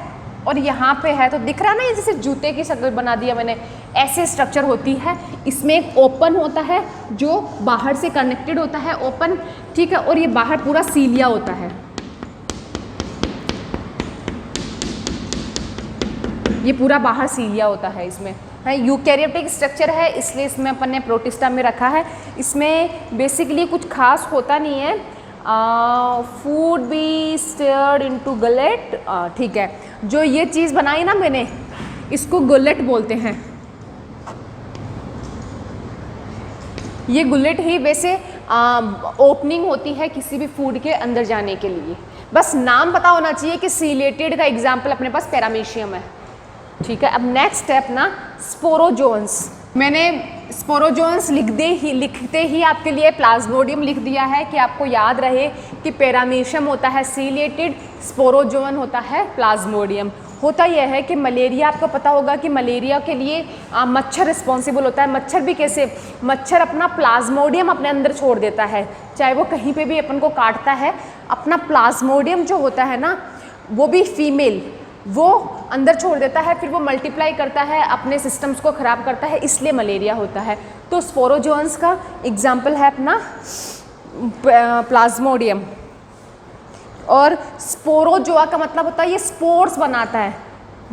और यहाँ पे है, तो दिख रहा है ना, ये जैसे जूते की शक्ल बना दिया मैंने, ऐसे स्ट्रक्चर होती है। इसमें एक ओपन होता है जो बाहर से कनेक्टेड होता है, ओपन, ठीक है, और ये बाहर पूरा सीलिया होता है। ये पूरा बाहर सीलिया होता है। इसमें है यूकैरियोटिक स्ट्रक्चर है, इसलिए इसमें अपन ने प्रोटिस्टा में रखा है। इसमें बेसिकली कुछ खास होता नहीं है। Food be stirred into gullet, ठीक है। जो ये चीज़ बनाई ना मैंने, इसको गुलेट बोलते हैं। ये गुलेट ही वैसे ओपनिंग होती है किसी भी फूड के अंदर जाने के लिए। बस नाम पता होना चाहिए कि सीलिएटेड का एग्जाम्पल अपने पास पैरामीशियम है, ठीक है। अब नेक्स्ट है अपना स्पोरोजोन्स। मैंने स्पोरोजोन्स लिखते ही आपके लिए प्लाज्मोडियम लिख दिया है कि आपको याद रहे कि पैरामीशियम होता है सीलिएटेड, स्पोरोजोन होता है प्लाज्मोडियम। होता यह है कि मलेरिया, आपको पता होगा कि मलेरिया के लिए मच्छर रिस्पॉन्सिबल होता है। मच्छर भी कैसे, मच्छर अपना प्लाज्मोडियम अपने अंदर छोड़ देता है, चाहे वो कहीं पे भी अपन को काटता है, अपना प्लाज्मोडियम जो होता है ना, वो भी फीमेल, वो अंदर छोड़ देता है, फिर वो मल्टीप्लाई करता है, अपने सिस्टम्स को ख़राब करता है, इसलिए मलेरिया होता है। तो स्पोरोजोन्स का एग्जाम्पल है अपना प्लाज्मोडियम। और स्पोरोजोआ का मतलब होता है ये स्पोर्स बनाता है,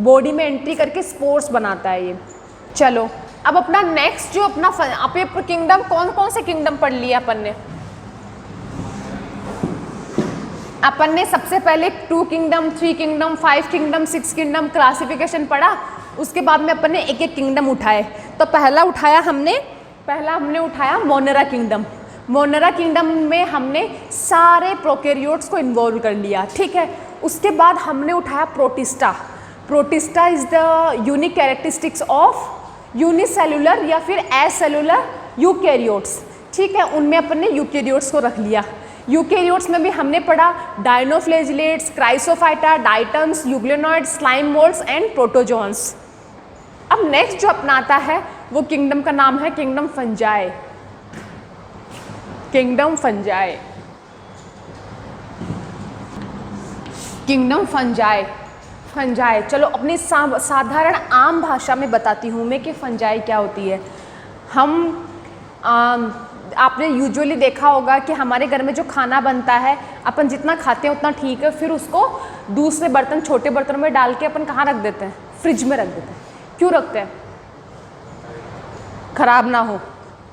बॉडी में एंट्री करके स्पोर्स बनाता है ये। चलो अब अपना नेक्स्ट जो अपना किंगडम, कौन कौन से किंगडम पढ़ लिया अपन ने सबसे पहले 2 kingdom, 3 kingdom, 5 kingdom, 6 kingdom classification पढ़ा। उसके बाद में अपन ने एक एक किंगडम उठाए। तो पहला हमने उठाया मोनेरा किंगडम। मोनेरा किंगडम में हमने सारे प्रोकैरियोट्स को इन्वॉल्व कर लिया, ठीक है। उसके बाद हमने उठाया protista. Protista is the unique characteristics of unicellular या फिर एसेलुलर यूकैरियोट्स, ठीक है। उनमें अपन ने यूकैरियोट्स को रख लिया। यूकैरियोट्स में भी हमने पढ़ा dinoflagellates, chrysophyta, diatoms, euglenoids, slime moulds and protozoans. अब नेक्स्ट जो अपना आता है वो किंगडम का नाम है kingdom fungi. Kingdom fungi, kingdom fungi, fungi. चलो अपनी साधारण आम भाषा में बताती हूँ मैं कि फंजाई क्या होती है। आपने यूजुअली देखा होगा कि हमारे घर में जो खाना बनता है, अपन जितना खाते हैं उतना ठीक है, फिर उसको दूसरे बर्तन, छोटे बर्तनों में डाल के अपन कहाँ रख देते हैं? फ्रिज में रख देते हैं। क्यों रखते हैं? खराब ना हो।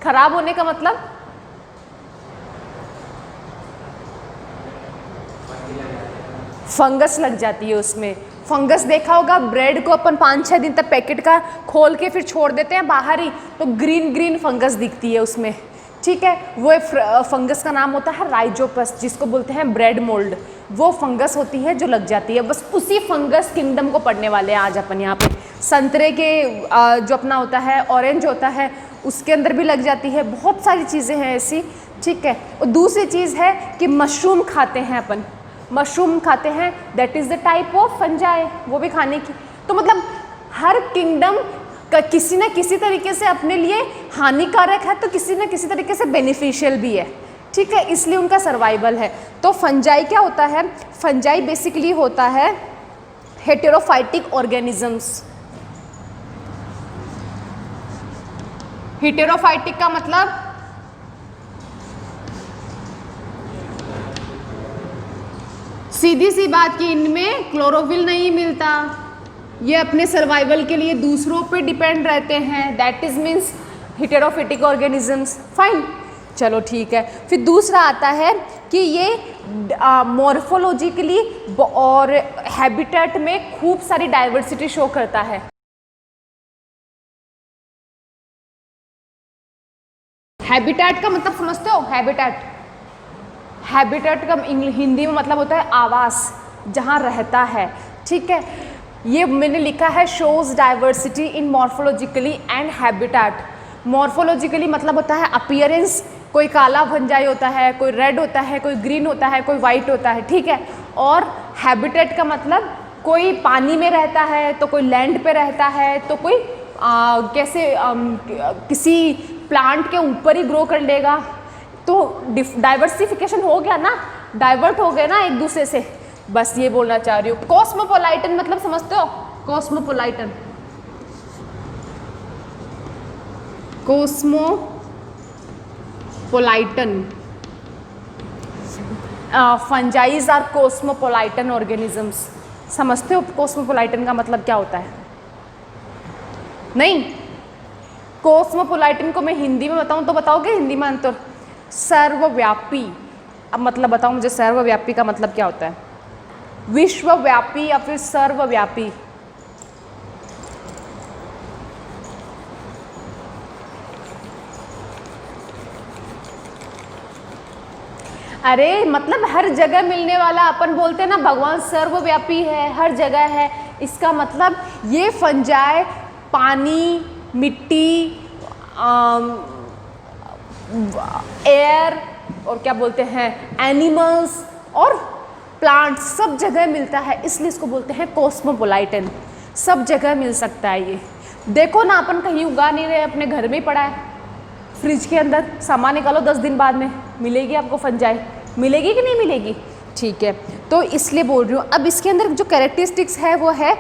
खराब होने का मतलब फंगस लग जाती है उसमें। फंगस देखा होगा, ब्रेड को अपन 5-6 दिन तक पैकेट का खोल के फिर छोड़ देते हैं बाहर ही, तो ग्रीन ग्रीन फंगस दिखती है उसमें, ठीक है। वो फंगस का नाम होता है राइजोपस, जिसको बोलते हैं ब्रेड मोल्ड। वो फंगस होती है जो लग जाती है। बस उसी फंगस किंगडम को पढ़ने वाले हैं आज अपन यहाँ पे। संतरे के जो अपना होता है, ऑरेंज होता है, उसके अंदर भी लग जाती है। बहुत सारी चीज़ें हैं ऐसी, ठीक है। और दूसरी चीज़ है कि मशरूम खाते हैं अपन, मशरूम खाते हैं, that is the type of fungi, वो भी खाने की। तो मतलब हर किंगडम का किसी न किसी तरीके से अपने लिए हानिकारक है, तो किसी न किसी तरीके से बेनिफिशियल भी है, ठीक है। इसलिए उनका सर्वाइवल है। तो फंजाई क्या होता है? फंजाई बेसिकली होता है हेटेरोफाइटिक ऑर्गेनिजम्स। हेटेरोफाइटिक का मतलब सीधी सी बात कि इनमें क्लोरोफिल नहीं मिलता, ये अपने सर्वाइवल के लिए दूसरों पे डिपेंड रहते हैं, that is means heterotrophic organisms. Fine, चलो ठीक है। फिर दूसरा आता है कि ये मॉर्फोलॉजिकली और हैबिटेट में खूब सारी डाइवर्सिटी शो करता है। हैबिटेट का मतलब समझते हो? हैबिटेट का हिंदी में मतलब होता है आवास, जहाँ रहता है, ठीक है। ये मैंने लिखा है shows diversity in morphologically and habitat. Morphologically मतलब होता है अपीयरेंस, कोई काला फंजाई होता है, कोई रेड होता है, कोई ग्रीन होता है, कोई वाइट होता है, ठीक है। और हैबिटेट का मतलब कोई पानी में रहता है, तो कोई लैंड पे रहता है, तो कोई किसी प्लांट के ऊपर ही ग्रो कर लेगा। तो डाइवर्सिफिकेशन हो गया ना, डाइवर्ट हो गए ना एक दूसरे से, बस ये बोलना चाह रही हूँ। कॉस्मोपोलाइटन मतलब समझते हो? कॉस्मोपोलाइटन, फंजाइज आर कॉस्मोपोलाइटन ऑर्गेनिजम्स। समझते हो कॉस्मोपोलाइटन का मतलब क्या होता है? नहीं, कॉस्मोपोलाइटन को मैं हिंदी में बताऊं तो बताओगे हिंदी में अंतर? सर्वव्यापी। अब मतलब बताओ मुझे, सर्वव्यापी का मतलब क्या होता है? विश्वव्यापी या फिर सर्वव्यापी? अरे मतलब हर जगह मिलने वाला, अपन बोलते हैं ना भगवान सर्वव्यापी है, हर जगह है। इसका मतलब ये फंजाई पानी, मिट्टी, एयर और क्या बोलते हैं एनिमल्स और प्लांट्स, सब जगह मिलता है, इसलिए इसको बोलते हैं कॉस्मोपोलाइटन। सब जगह मिल सकता है ये। देखो ना, अपन कहीं उगा नहीं रहे, अपने घर में ही पड़ा है, फ्रिज के अंदर सामान निकालो 10 दिन बाद में मिलेगी आपको फंजाई, मिलेगी कि नहीं मिलेगी? ठीक है, तो इसलिए बोल रही हूँ। अब इसके अंदर जो कैरेक्टरिस्टिक्स है वो है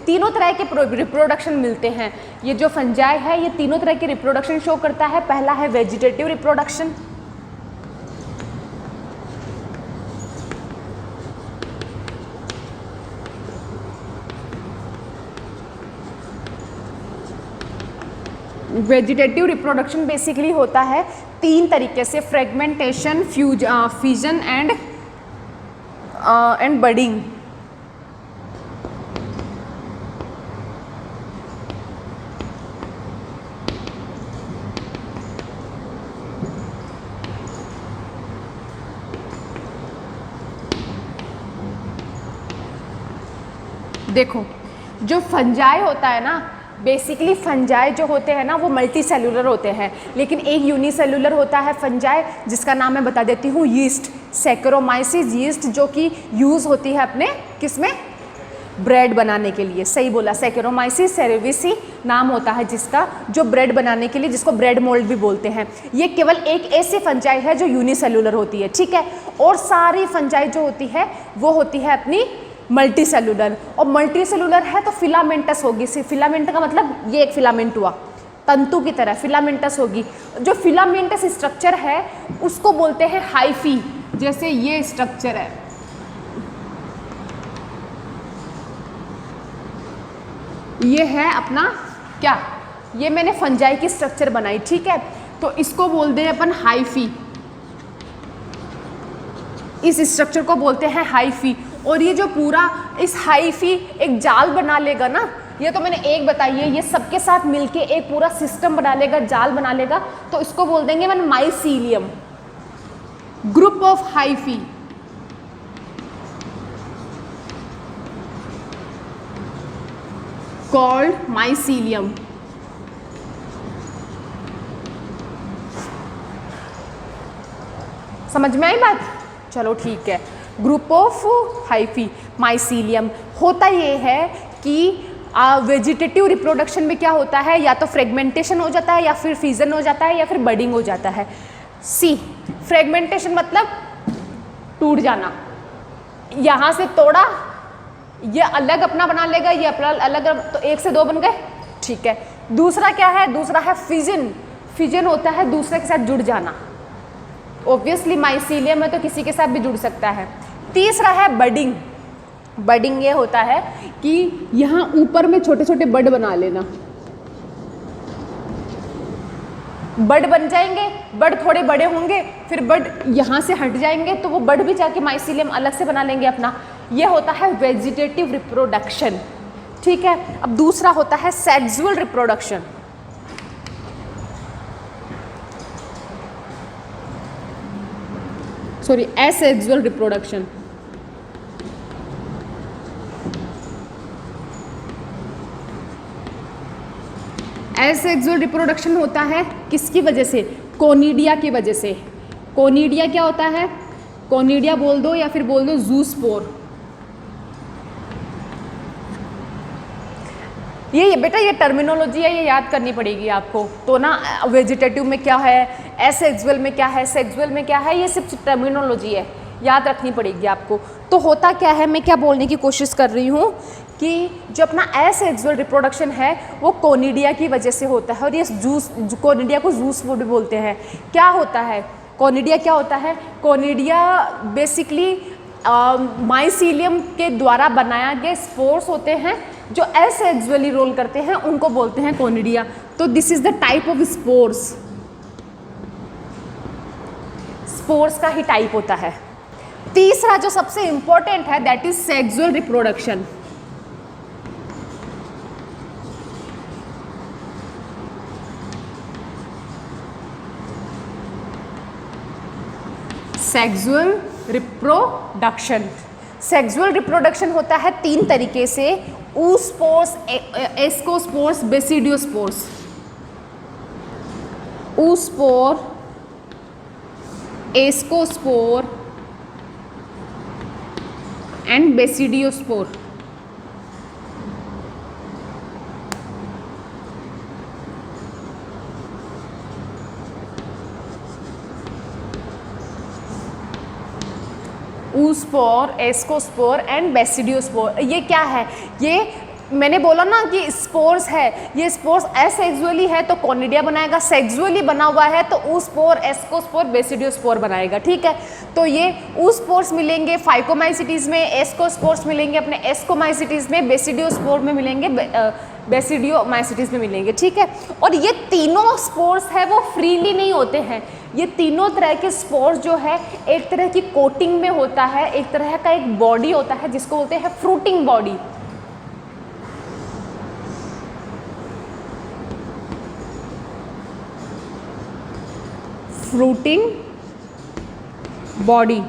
तीनों तरह के रिप्रोडक्शन मिलते हैं। ये जो फंजाई है ये तीनों तरह के रिप्रोडक्शन शो करता है। पहला है vegetative reproduction, vegetative reproduction basically होता है 3 तरीके से, फ्रेगमेंटेशन, फ्यूजन एंड बडिंग। देखो, जो फंजाई होता है ना, बेसिकली फंजाई जो होते हैं ना वो मल्टी सेलुलर होते हैं, लेकिन एक यूनिसेलुलर होता है फंजाई जिसका नाम मैं बता देती हूँ, यीस्ट, सैकरोमाइसिस यीस्ट, जो कि यूज़ होती है अपने किसमें? ब्रेड बनाने के लिए। सही बोला, सैकरोमाइसिस सेरेविसी नाम होता है जिसका, जो ब्रेड बनाने के लिए, जिसको ब्रेड मोल्ड भी बोलते हैं। ये केवल एक ऐसी फंजाई है जो यूनिसेलुलर होती है, ठीक है। और सारी फंजाई जो होती है वो होती है अपनी मल्टी सेलुलर, और मल्टी सेलुलर है तो फिलामेंटस होगी। फिलामेंट का मतलब ये एक फिलामेंट हुआ, तंतु की तरह फिलामेंटस होगी। जो फिलामेंटस स्ट्रक्चर है उसको बोलते हैं हाइफी, जैसे ये स्ट्रक्चर है, ये है अपना क्या, ये मैंने फंजाई की स्ट्रक्चर बनाई, ठीक है। तो इसको बोलते हैं अपन हाइफी, इस स्ट्रक्चर को बोलते हैं हाइफी। और ये जो पूरा इस हाइफी एक जाल बना लेगा ना, ये तो मैंने एक बताई है, ये सबके साथ मिलके एक पूरा सिस्टम बना लेगा, जाल बना लेगा, तो इसको बोल देंगे मैंने mycelium, group of hyphae. Called mycelium. समझ में आई बात? चलो ठीक है, ग्रुप ऑफ हाइफी, माइसीलियम। होता ये है कि वेजिटेटिव रिप्रोडक्शन में क्या होता है, या तो फ्रेगमेंटेशन हो जाता है, या फिर फ्यूजन हो जाता है, या फिर बडिंग हो जाता है। सी, फ्रेगमेंटेशन मतलब टूट जाना, यहाँ से तोड़ा, ये अलग अपना बना लेगा, ये अपना अलग, तो 1 से 2 बन गए, ठीक है। दूसरा क्या है? दूसरा है फिजन। फिजन होता है दूसरे के साथ जुड़ जाना। ऑब्वियसली माइसीलियम में तो किसी के साथ भी जुड़ सकता है। तीसरा है बडिंग। बडिंग ये होता है कि यहाँ ऊपर में छोटे छोटे बड बना लेना, बड बन जाएंगे, बड थोड़े बड़े होंगे, फिर बड यहाँ से हट जाएंगे तो वो बड भी जाके माइसीलियम अलग से बना लेंगे अपना। ये होता है वेजिटेटिव रिप्रोडक्शन, ठीक है। अब दूसरा होता है sexual reproduction. Sorry, asexual reproduction. Asexual reproduction होता है किसकी वजह से? कोनिडिया की वजह से। कोनिडिया क्या होता है? कोनिडिया बोल दो या फिर बोल दो जूस्पोर। ये बेटा ये टर्मिनोलॉजी है, ये याद करनी पड़ेगी आपको। तो ना वेजिटेटिव में क्या है, एसेक्सुअल में क्या है, सेक्सुअल में क्या है, ये सिर्फ टर्मिनोलॉजी है, याद रखनी पड़ेगी आपको। तो होता क्या है, मैं क्या बोलने की कोशिश कर रही हूँ कि जो अपना एसेक्सुअल रिप्रोडक्शन है वो कोनिडिया की वजह से होता है। और ये कोनिडिया को जूस्पोर भी बोलते हैं। क्या होता है कोनिडिया? क्या होता है कोनिडिया? बेसिकली माइसीलियम के द्वारा बनाया गए स्पोर्स होते हैं जो एसेक्सुअली रोल करते हैं, उनको बोलते हैं कोनिडिया। तो this is the type of spores. Spores का ही टाइप होता है। तीसरा जो सबसे इंपॉर्टेंट है that is sexual reproduction. Sexual reproduction. Sexual reproduction होता है 3 तरीके से, oospores, ascospores, basidiospores. oospore, ascospore and basidiospore. oospore, ascospore and basidiospore. ये क्या है? ये मैंने बोला ना कि स्पोर्स है, ये स्पोर्स एसेक्सुअली है तो कोनिडिया बनाएगा, सेक्सुअली बना हुआ है तो oospore, एस्कोस्पोर, बेसिडियोस्पोर बनाएगा, ठीक है। तो ये oospores मिलेंगे फाइकोमाइसिटीज में, एस्कोस्पोर्स मिलेंगे अपने एस्कोमाइसिटीज में, बेसिडियोस्पोर में मिलेंगे बेसिडियोमाइसिटीज में मिलेंगे, ठीक है। और ये तीनों स्पोर्स है वो फ्रीली नहीं होते हैं। ये तीनों तरह के स्पोर्स जो है एक तरह की कोटिंग में होता है, एक तरह का एक बॉडी होता है जिसको बोलते हैं फ्रूटिंग बॉडी। Fruiting body.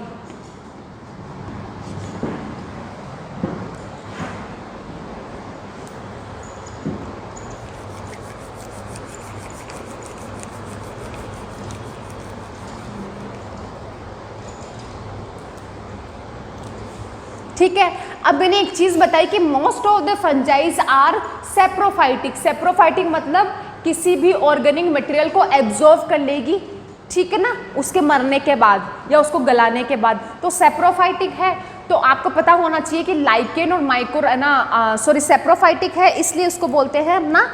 ठीक है। अब मैंने एक चीज बताई कि most of the fungi are saprophytic. Saprophytic मतलब किसी भी ऑर्गेनिक मटेरियल को एब्जॉर्व कर लेगी, ठीक है ना, उसके मरने के बाद या उसको गलाने के बाद, तो सेप्रोफाइटिक है। तो आपको पता होना चाहिए कि लाइकेन और सेप्रोफाइटिक है इसलिए उसको बोलते हैं ना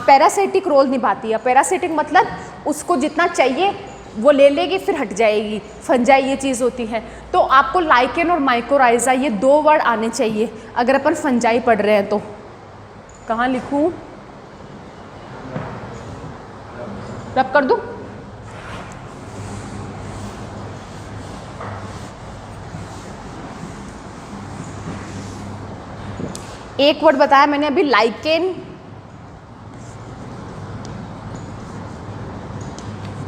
पैरासिटिक रोल निभाती है। पैरासिटिक मतलब उसको जितना चाहिए वो ले लेगी फिर हट जाएगी, फंजाई ये चीज़ होती है। तो आपको लाइकेन और माइकोराइजा ये 2 वर्ड आने चाहिए अगर अपन फंजाई पढ़ रहे हैं तो। कहाँ लिखूं? रब कर दूं? एक वर्ड बताया मैंने अभी लाइकेन,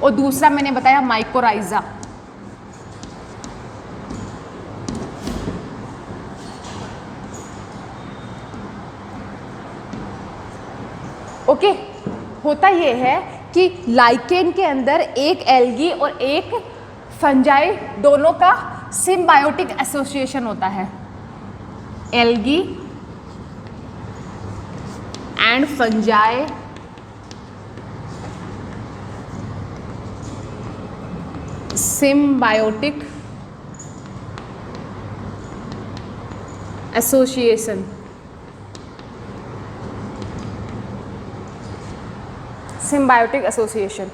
और दूसरा मैंने बताया माइकोराइजा। ओके। होता ये है कि लाइकेन के अंदर एक एल्गी और एक फंजाई दोनों का सिम्बायोटिक एसोसिएशन होता है। Algae and fungi symbiotic association। Symbiotic association.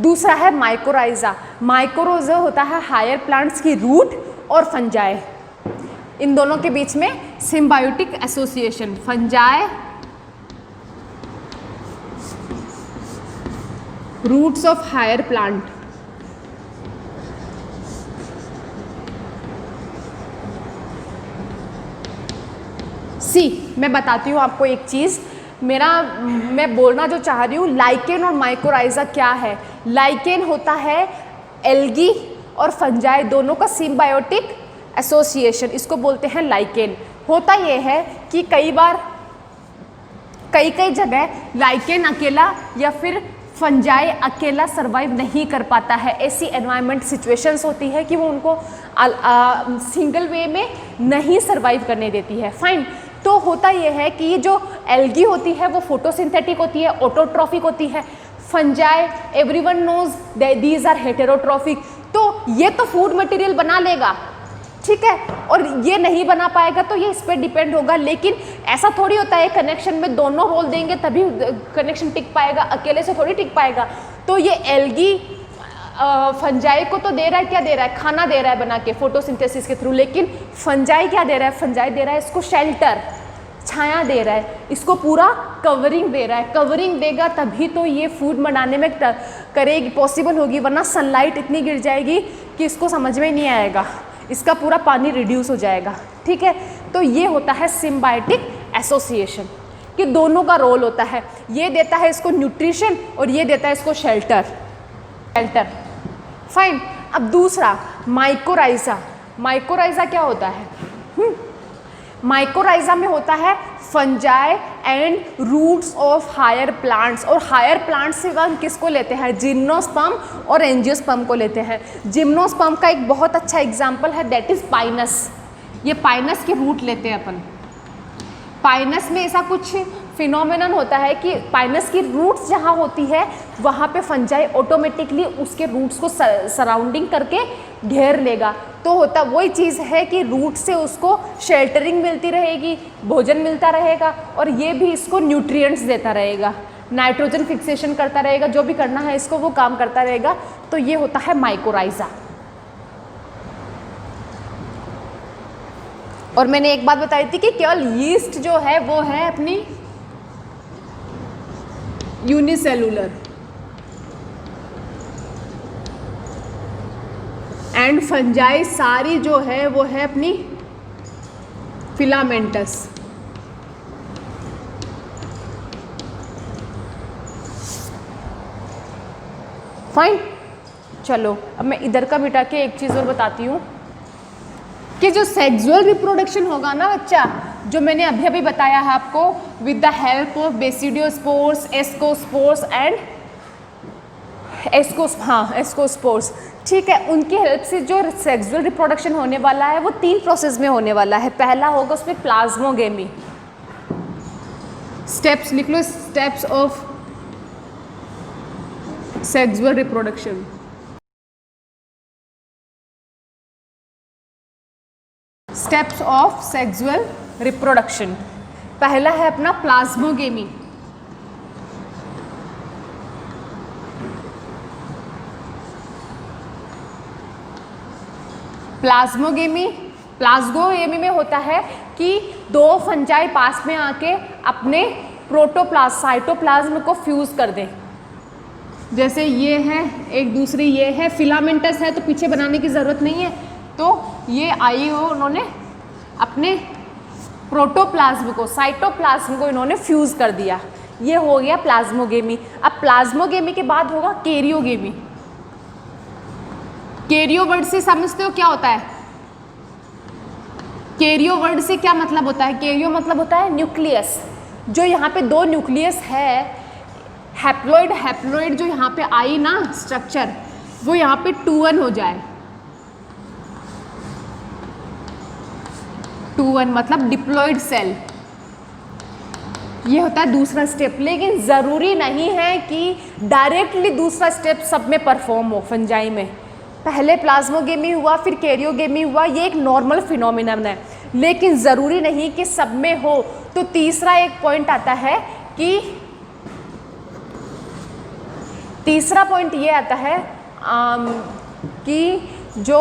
दूसरा है माइकोराइजा। माइकोराइजा होता है हायर प्लांट्स की रूट और फंजाई। इन दोनों के बीच में symbiotic association, fungi roots of higher plant. मैं बताती हूँ आपको एक चीज़, मैं बोलना जो चाह रही हूँ, लाइकेन और माइकोराइजा क्या है। लाइकेन होता है एल्गी और फंजाई दोनों का सिम्बायोटिक एसोसिएशन, इसको बोलते हैं लाइकेन। होता ये है कि कई बार कई जगह लाइकेन अकेला या फिर फंजाई अकेला सरवाइव नहीं कर पाता है। ऐसी एनवायरनमेंट सिचुएशंस होती है कि वो उनको सिंगल वे में नहीं सरवाइव करने देती है। फाइन, तो होता यह है कि ये जो एल्गी होती है वो फोटोसिंथेटिक होती है, ऑटोट्रॉफिक होती है। Fungi everyone knows these are heterotrophic, तो ये तो फूड मटेरियल बना लेगा, ठीक है, और ये नहीं बना पाएगा तो ये इस पर डिपेंड होगा। लेकिन ऐसा थोड़ी होता है कनेक्शन में दोनों रोल देंगे तभी कनेक्शन टिक पाएगा, अकेले से थोड़ी टिक पाएगा। तो ये एल्गी फंजाई को तो दे रहा है, क्या दे रहा है, खाना दे रहा है बना के फोटोसिंथेसिस के थ्रू। लेकिन फंजाई क्या दे रहा है, फंजाई दे रहा है इसको शेल्टर, छाया दे रहा है, इसको पूरा कवरिंग दे रहा है। कवरिंग देगा तभी तो ये फूड बनाने में करेगी, पॉसिबल होगी, वरना सनलाइट इतनी गिर जाएगी कि इसको समझ में नहीं आएगा, इसका पूरा पानी रिड्यूस हो जाएगा, ठीक है। तो ये होता है सिम्बायोटिक एसोसिएशन कि दोनों का रोल होता है, ये देता है इसको न्यूट्रिशन और ये देता है इसको शेल्टर। फाइन, अब दूसरा माइकोराइजा। माइकोराइजा क्या होता है, माइकोराइजा में होता है fungi and roots of higher plants. और हायर प्लांट्स से हम किसको लेते हैं, जिम्नोस्पर्म और एंजियोस्पर्म को लेते हैं। जिम्नोस्पर्म का एक बहुत अच्छा एग्जांपल है, दैट इज पाइनस। ये पाइनस के रूट लेते हैं अपन। पाइनस में ऐसा कुछ फिनोमेनन होता है कि पाइनस की रूट्स जहाँ होती है वहाँ पे फंजाई ऑटोमेटिकली उसके रूट्स को सराउंडिंग करके घेर लेगा। तो होता वही चीज़ है कि रूट से उसको शेल्टरिंग मिलती रहेगी, भोजन मिलता रहेगा, और ये भी इसको न्यूट्रिएंट्स देता रहेगा, नाइट्रोजन फिक्सेशन करता रहेगा, जो भी करना है इसको वो काम करता रहेगा। तो ये होता है माइकोराइजा। और मैंने एक बात बताई थी कि केवल यीस्ट जो है वो है अपनी यूनिसेलुलर एंड फंजाई सारी जो है वो है अपनी फिलामेंटस। फाइन, चलो अब मैं इधर का मिटा के एक चीज़ और बताती हूँ कि जो सेक्सुअल रिप्रोडक्शन होगा ना बच्चा, जो मैंने अभी अभी बताया है आपको, with the help of basidiospores, ascospores and ascospores, ठीक है, उनकी हेल्प से जो सेक्सुअल रिप्रोडक्शन होने वाला है वो 3 प्रोसेस में होने वाला है। पहला होगा उसमें प्लाज्मोगेमी। स्टेप्स लिख लो, steps of sexual reproduction. Steps of sexual reproduction, पहला है अपना प्लाज्मोगेमी। प्लाज्मोगेमी में होता है कि 2 फंजाई पास में आके अपने प्रोटोप्लाज्म साइटोप्लाज्म को फ्यूज कर दें। जैसे ये है, एक दूसरी ये है, फिलामेंटस है तो पीछे बनाने की ज़रूरत नहीं है, तो ये आई हो उन्होंने अपने प्रोटोप्लाज्म को, साइटोप्लाज्म को इन्होंने फ्यूज कर दिया। ये हो गया प्लाज्मोगेमी। अब प्लाज्मोगेमी के बाद होगा कैरियोगेमी। कैरियो वर्ड से समझते हो क्या होता है, कैरियो वर्ड से क्या मतलब होता है, कैरियो मतलब होता है न्यूक्लियस। जो यहाँ पे 2 न्यूक्लियस है, हैप्लॉइड जो यहाँ पे आई ना स्ट्रक्चर, वो यहाँ पे 2-1 हो जाए। 2-1 मतलब डिप्लॉइड सेल, ये होता है दूसरा स्टेप। लेकिन ज़रूरी नहीं है कि डायरेक्टली दूसरा स्टेप सब में परफॉर्म हो। फंजाई में पहले प्लाज्मोगेमी हुआ, फिर कैरियोगेमी हुआ, ये एक नॉर्मल फिनोमिनन है, लेकिन ज़रूरी नहीं कि सब में हो। तो तीसरा एक पॉइंट आता है कि तीसरा पॉइंट ये आता है कि जो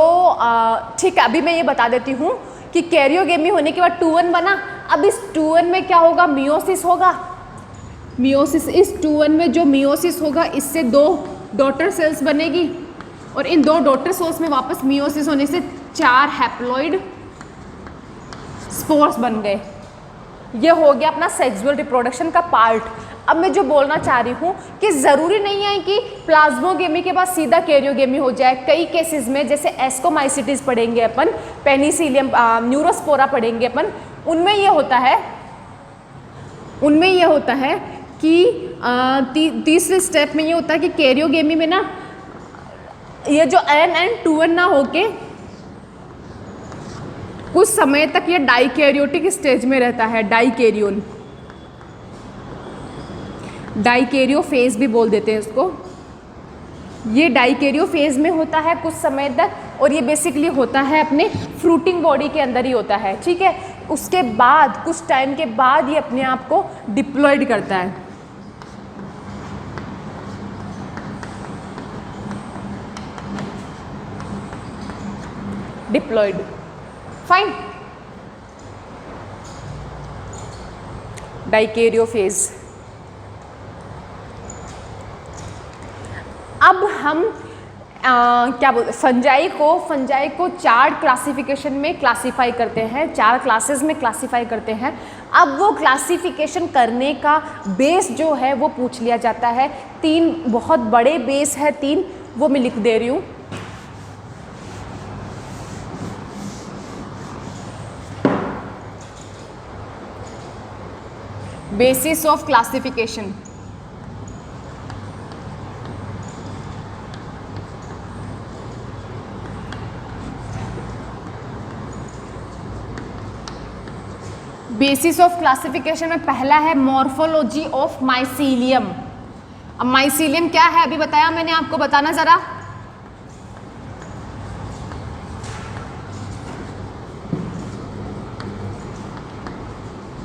ठीक है, अभी मैं ये बता देती हूँ कि कैरियोगेमी होने के बाद 2n बना, अब इस 2n में क्या होगा, मियोसिस होगा। मियोसिस, इस 2n में जो मियोसिस होगा इससे 2 डॉटर सेल्स बनेगी और इन 2 डॉटर सेल्स में वापस मियोसिस होने से 4 हैप्लॉइड स्पोर्स बन गए। ये हो गया अपना सेक्सुअल रिप्रोडक्शन का पार्ट। अब मैं जो बोलना चाह रही हूँ कि ज़रूरी नहीं है कि प्लाज्मोगेमी के बाद सीधा कैरियोगेमी हो जाए। कई केसेस में जैसे एस्कोमाइसिटिस पढ़ेंगे अपन, पेनिसिलियम, न्यूरोस्पोरा पढ़ेंगे अपन, उनमें ये होता है कि तीसरे स्टेप में ये होता है कि कैरियोगेमी में ना ये जो n and 2n ना होके कुछ समय तक ये डाइकैरियोटिक स्टेज में रहता है। डाइकैरियो फेज भी बोल देते हैं इसको। ये डाइकैरियो फेज में होता है कुछ समय तक, और ये बेसिकली होता है अपने फ्रूटिंग बॉडी के अंदर ही होता है, ठीक है। उसके बाद कुछ टाइम के बाद ये अपने आप को डिप्लॉयड करता है। Diploid, fine. Dikaryophase. अब हम क्या बोलते, फंजाई को 4 क्लासिफिकेशन में क्लासीफाई करते हैं, 4 क्लासेस में क्लासीफाई करते हैं। अब वो क्लासिफिकेशन करने का बेस जो है वो पूछ लिया जाता है। 3 बहुत बड़े बेस है, 3 वो मैं लिख दे रही हूँ। Basis of classification. Basis of classification में पहला है मॉर्फोलॉजी ऑफ माइसीलियम। अब माइसीलियम क्या है अभी बताया मैंने आपको, बताना जरा।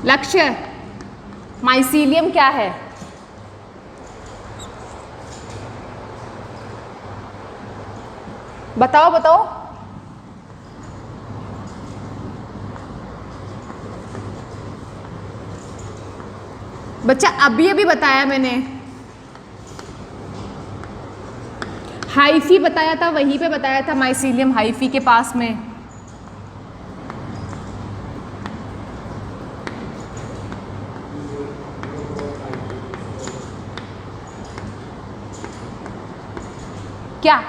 लक्ष्य, माइसीलियम क्या है? बताओ बताओ। बच्चा अभी बताया मैंने, हाइफी बताया था, वहीं पे बताया था माइसीलियम हाइफी के पास में। क्या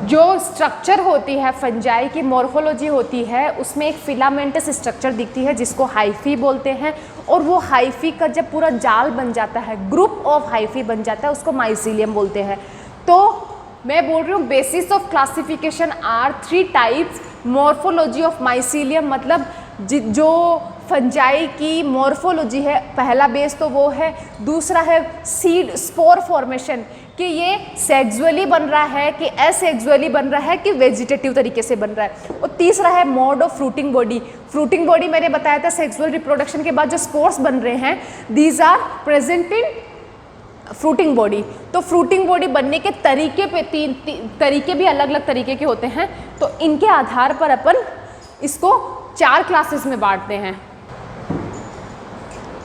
जो स्ट्रक्चर होती है फंजाई की, मॉर्फोलॉजी होती है, उसमें एक फिलामेंटस स्ट्रक्चर दिखती है जिसको हाइफी बोलते हैं। और वो हाइफी का जब पूरा जाल बन जाता है, ग्रुप ऑफ हाइफी बन जाता है, उसको माइसीलियम बोलते हैं। तो मैं बोल रही हूँ basis of classification are 3 types. Morphology of mycelium मतलब जो फंजाई की मॉर्फोलॉजी है, पहला बेस तो वो है। दूसरा है सीड स्पोर फॉर्मेशन, कि ये सेक्सुअली बन रहा है कि एसेक्सुअली बन रहा है कि वेजिटेटिव तरीके से बन रहा है। और तीसरा है mode of fruiting body. Fruiting body मैंने बताया था सेक्सुअल रिप्रोडक्शन के बाद जो स्पोर्स बन रहे हैं, these are present in fruiting body. तो फ्रूटिंग बॉडी बनने के तरीके पे 3 तरीके भी अलग अलग तरीके के होते हैं। तो इनके आधार पर अपन इसको 4 क्लासेस में बांटते हैं।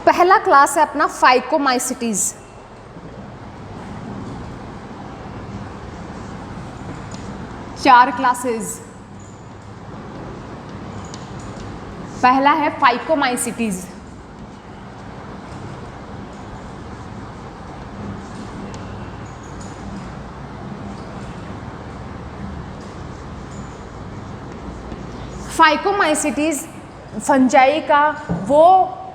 पहला क्लास है अपना फाइकोमाइसिटीज। चार क्लासेस। पहला है फाइकोमाइसिटीज। फाइकोमाइसिटीज फंजाई का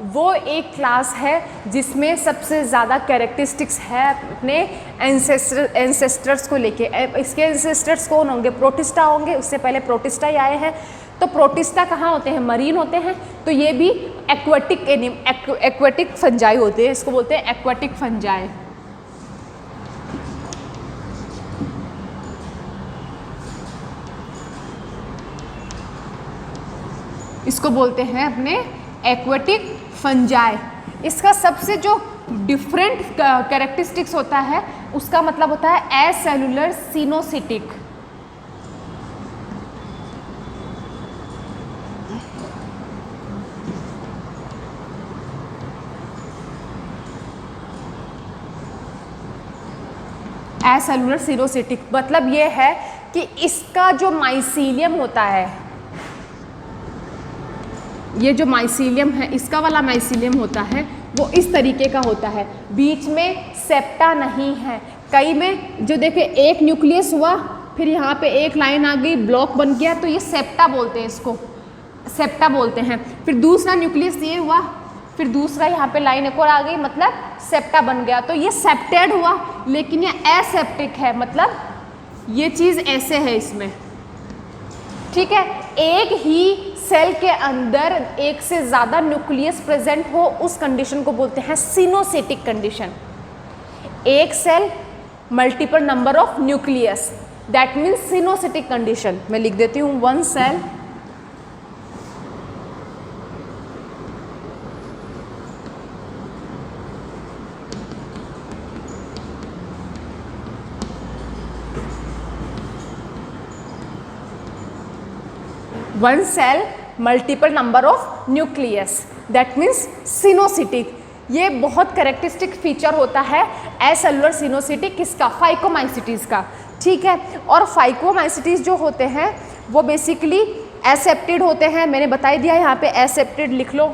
वो एक क्लास है जिसमें सबसे ज़्यादा कैरेक्टरिस्टिक्स है अपने एंसेस्टर्स को लेके। इसके एंसेस्टर्स कौन होंगे? प्रोटिस्टा होंगे। उससे पहले प्रोटिस्टा ही आए हैं। तो प्रोटिस्टा कहाँ होते हैं? मरीन होते हैं। तो ये भी एक्वेटिक फंजाई होते हैं, इसको बोलते हैं एक्वेटिक फंजाई। इसको बोलते हैं अपने एक्वेटिक फंजाई। इसका सबसे जो डिफरेंट कैरेक्टरिस्टिक्स होता है उसका मतलब होता है एसेलुलर सिनोसिटिक। एसेलुलर सिनोसिटिक मतलब ये है कि इसका जो माइसीलियम होता है, ये जो माइसीलियम है, इसका वाला माइसीलियम होता है वो इस तरीके का होता है, बीच में सेप्टा नहीं है। कई में जो देखे एक न्यूक्लियस हुआ, फिर यहाँ पे एक लाइन आ गई, ब्लॉक बन गया, तो ये सेप्टा बोलते हैं, इसको सेप्टा बोलते हैं। फिर दूसरा न्यूक्लियस ये हुआ, फिर दूसरा यहाँ पे लाइन एक और आ गई, मतलब सेप्टा बन गया, तो ये सेप्टेड हुआ। लेकिन ये एसेप्टिक है, मतलब ये चीज़ ऐसे है इसमें, ठीक है। एक ही सेल के अंदर एक से ज़्यादा न्यूक्लियस प्रेजेंट हो, उस कंडीशन को बोलते हैं सिनोसिटिक कंडीशन। एक cell multiple number of nucleus, that means coenocytic condition. मैं लिख देती हूँ, one cell one cell multiple number of nucleus, that means coenocytic. ये बहुत करेक्टरिस्टिक फीचर होता है एसेलुलर सिनोसिटिक किसका, फाइकोमाइसिटीज का, ठीक है। और फाइकोमाइसिटीज जो होते हैं वो बेसिकली एसेप्टेड होते हैं, मैंने बता ही दिया, यहाँ पे एसेप्टेड लिख लो।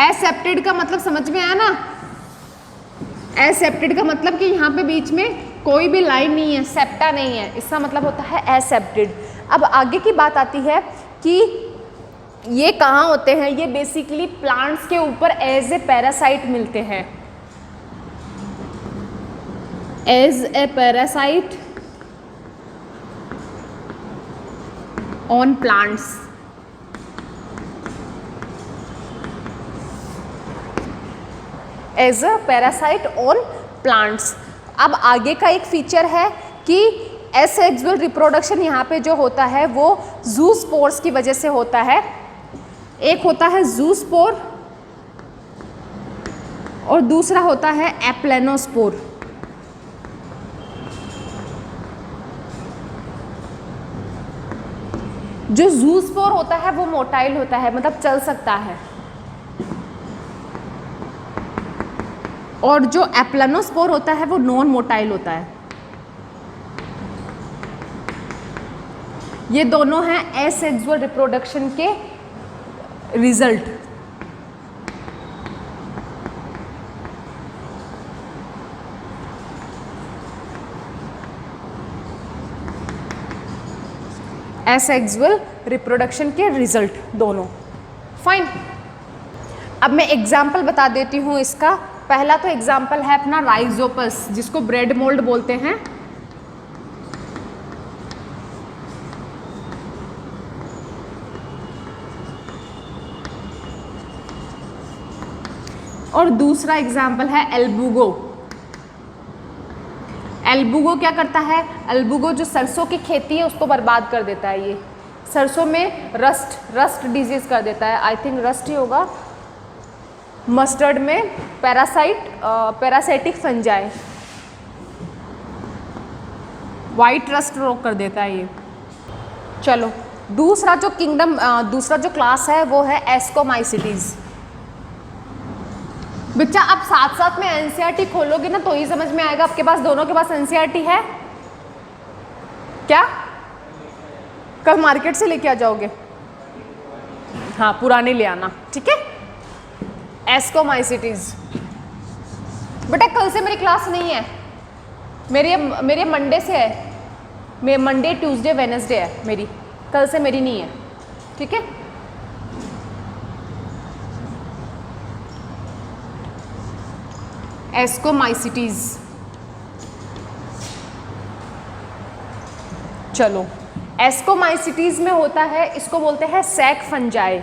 एसेप्टेड का मतलब समझ में आया ना, एसेप्टेड का मतलब कि यहाँ पे बीच में कोई भी लाइन नहीं है, सेप्टा नहीं है, इसका मतलब होता है एसेप्टेड। अब आगे की बात आती है कि ये कहाँ होते हैं, ये बेसिकली प्लांट्स के ऊपर एज ए पैरासाइट मिलते हैं, as a parasite on plants. As a parasite on plants. अब आगे का एक फीचर है कि एसेक्सुअल रिप्रोडक्शन यहाँ पे जो होता है वो ज़ूस्पोर्स की वजह से होता है। एक होता है ज़ूस्पोर और दूसरा होता है एप्लेनोस्पोर। जो ज़ूस्पोर होता है वो मोटाइल होता है, मतलब चल सकता है, और जो एप्लेनोस्पोर होता है वो नॉन मोटाइल होता है। ये दोनों हैं एसेक्सुअल रिप्रोडक्शन के रिजल्ट। एसेक्सुअल रिप्रोडक्शन के रिजल्ट दोनों, फाइन। अब मैं एग्जाम्पल बता देती हूँ इसका। पहला तो एग्जाम्पल है अपना राइजोपस, जिसको ब्रेड मोल्ड बोलते हैं। और दूसरा एग्जाम्पल है एल्बुगो। एल्बुगो क्या करता है, एल्बुगो जो सरसों की खेती है उसको बर्बाद कर देता है। ये सरसों में रस्ट डिजीज कर देता है, आई थिंक रस्ट ही होगा। मस्टर्ड में पैरासाइटिक फंजाई, वाइट रस्ट रोक कर देता है ये। चलो दूसरा जो क्लास है वो है एस्कोमाइसिटीज। बच्चा आप साथ साथ में एनसीईआरटी खोलोगे ना तो ही समझ में आएगा। आपके पास दोनों के पास एनसीईआरटी है क्या? कल मार्केट से लेके आ जाओगे? हाँ, पुराने ले आना, ठीक है। एस्कोमाइसिटीज बेटा कल से मेरी क्लास नहीं है, मेरे मंडे से है। मेरे मंडे ट्यूसडे वेडनेसडे है मेरी, कल से मेरी नहीं है, ठीक है। एस्कोमाइसिटीज, चलो एस्कोमाइसिटीज में होता है, इसको बोलते हैं सैक फंजाई,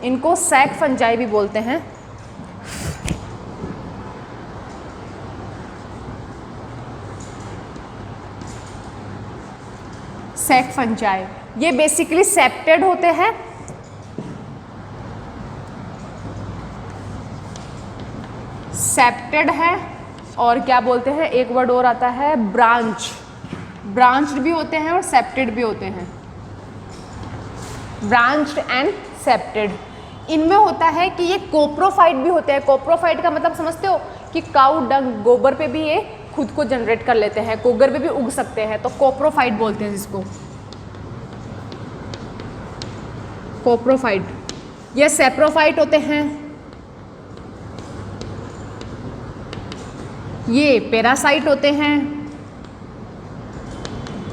इनको सैक फंजाई भी बोलते हैं। सैक फंजाई ये बेसिकली सेप्टेड होते हैं। सेप्टेड है और क्या बोलते हैं, एक वर्ड और आता है ब्रांच्ड भी होते हैं और सेप्टेड भी होते हैं। ब्रांच्ड एंड सेप्टेड, इनमें होता है कि ये कोप्रोफाइट भी होते हैं। कोप्रोफाइट का मतलब समझते हो कि काऊ डंग, गोबर पे भी ये खुद को जनरेट कर लेते हैं, गोबर पे भी उग सकते हैं, तो कोप्रोफाइट बोलते हैं जिसको, कोप्रोफाइट। ये सेप्रोफाइट होते हैं, ये पैरासाइट होते हैं,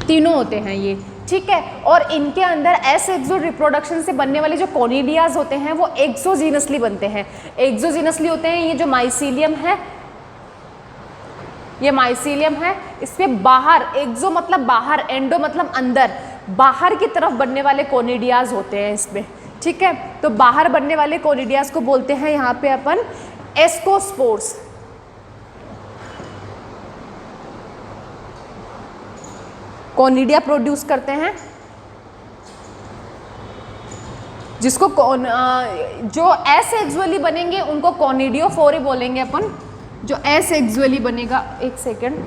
तीनों होते हैं ये, ठीक है। और इनके अंदर एसेक्सुअल रिप्रोडक्शन से बनने वाले जो कोनिडियाज होते हैं वो एक्सोजीनसली बनते हैं। एक्सोजीनसली होते हैं, ये जो माइसीलियम है, ये माइसीलियम है, इसमें बाहर, एक्सो मतलब बाहर, एंडो मतलब अंदर, बाहर की तरफ बनने वाले कोनिडियाज होते हैं इसमें, ठीक है। तो बाहर बनने वाले कोनिडियाज को बोलते हैं यहाँ पे अपन एस्कोस्पोर्स। कोनिडिया प्रोड्यूस करते हैं, जिसको जो एसेक्सुअली बनेंगे उनको कोनिडियोफोर बोलेंगे अपन। जो एसेक्सुअली बनेगा, एक सेकेंड,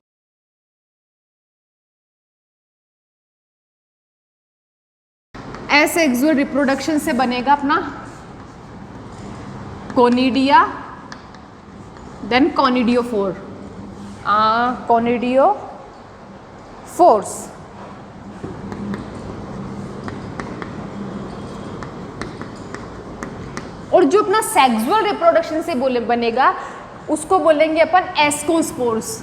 एसेक्सुअल रिप्रोडक्शन से बनेगा अपना कोनिडिया, देन कोनिडियोफोर, कोनिडियोफोर्स। और जो अपना सेक्सुअल रिप्रोडक्शन से बनेगा उसको बोलेंगे अपन एस्कोस्पोर्स।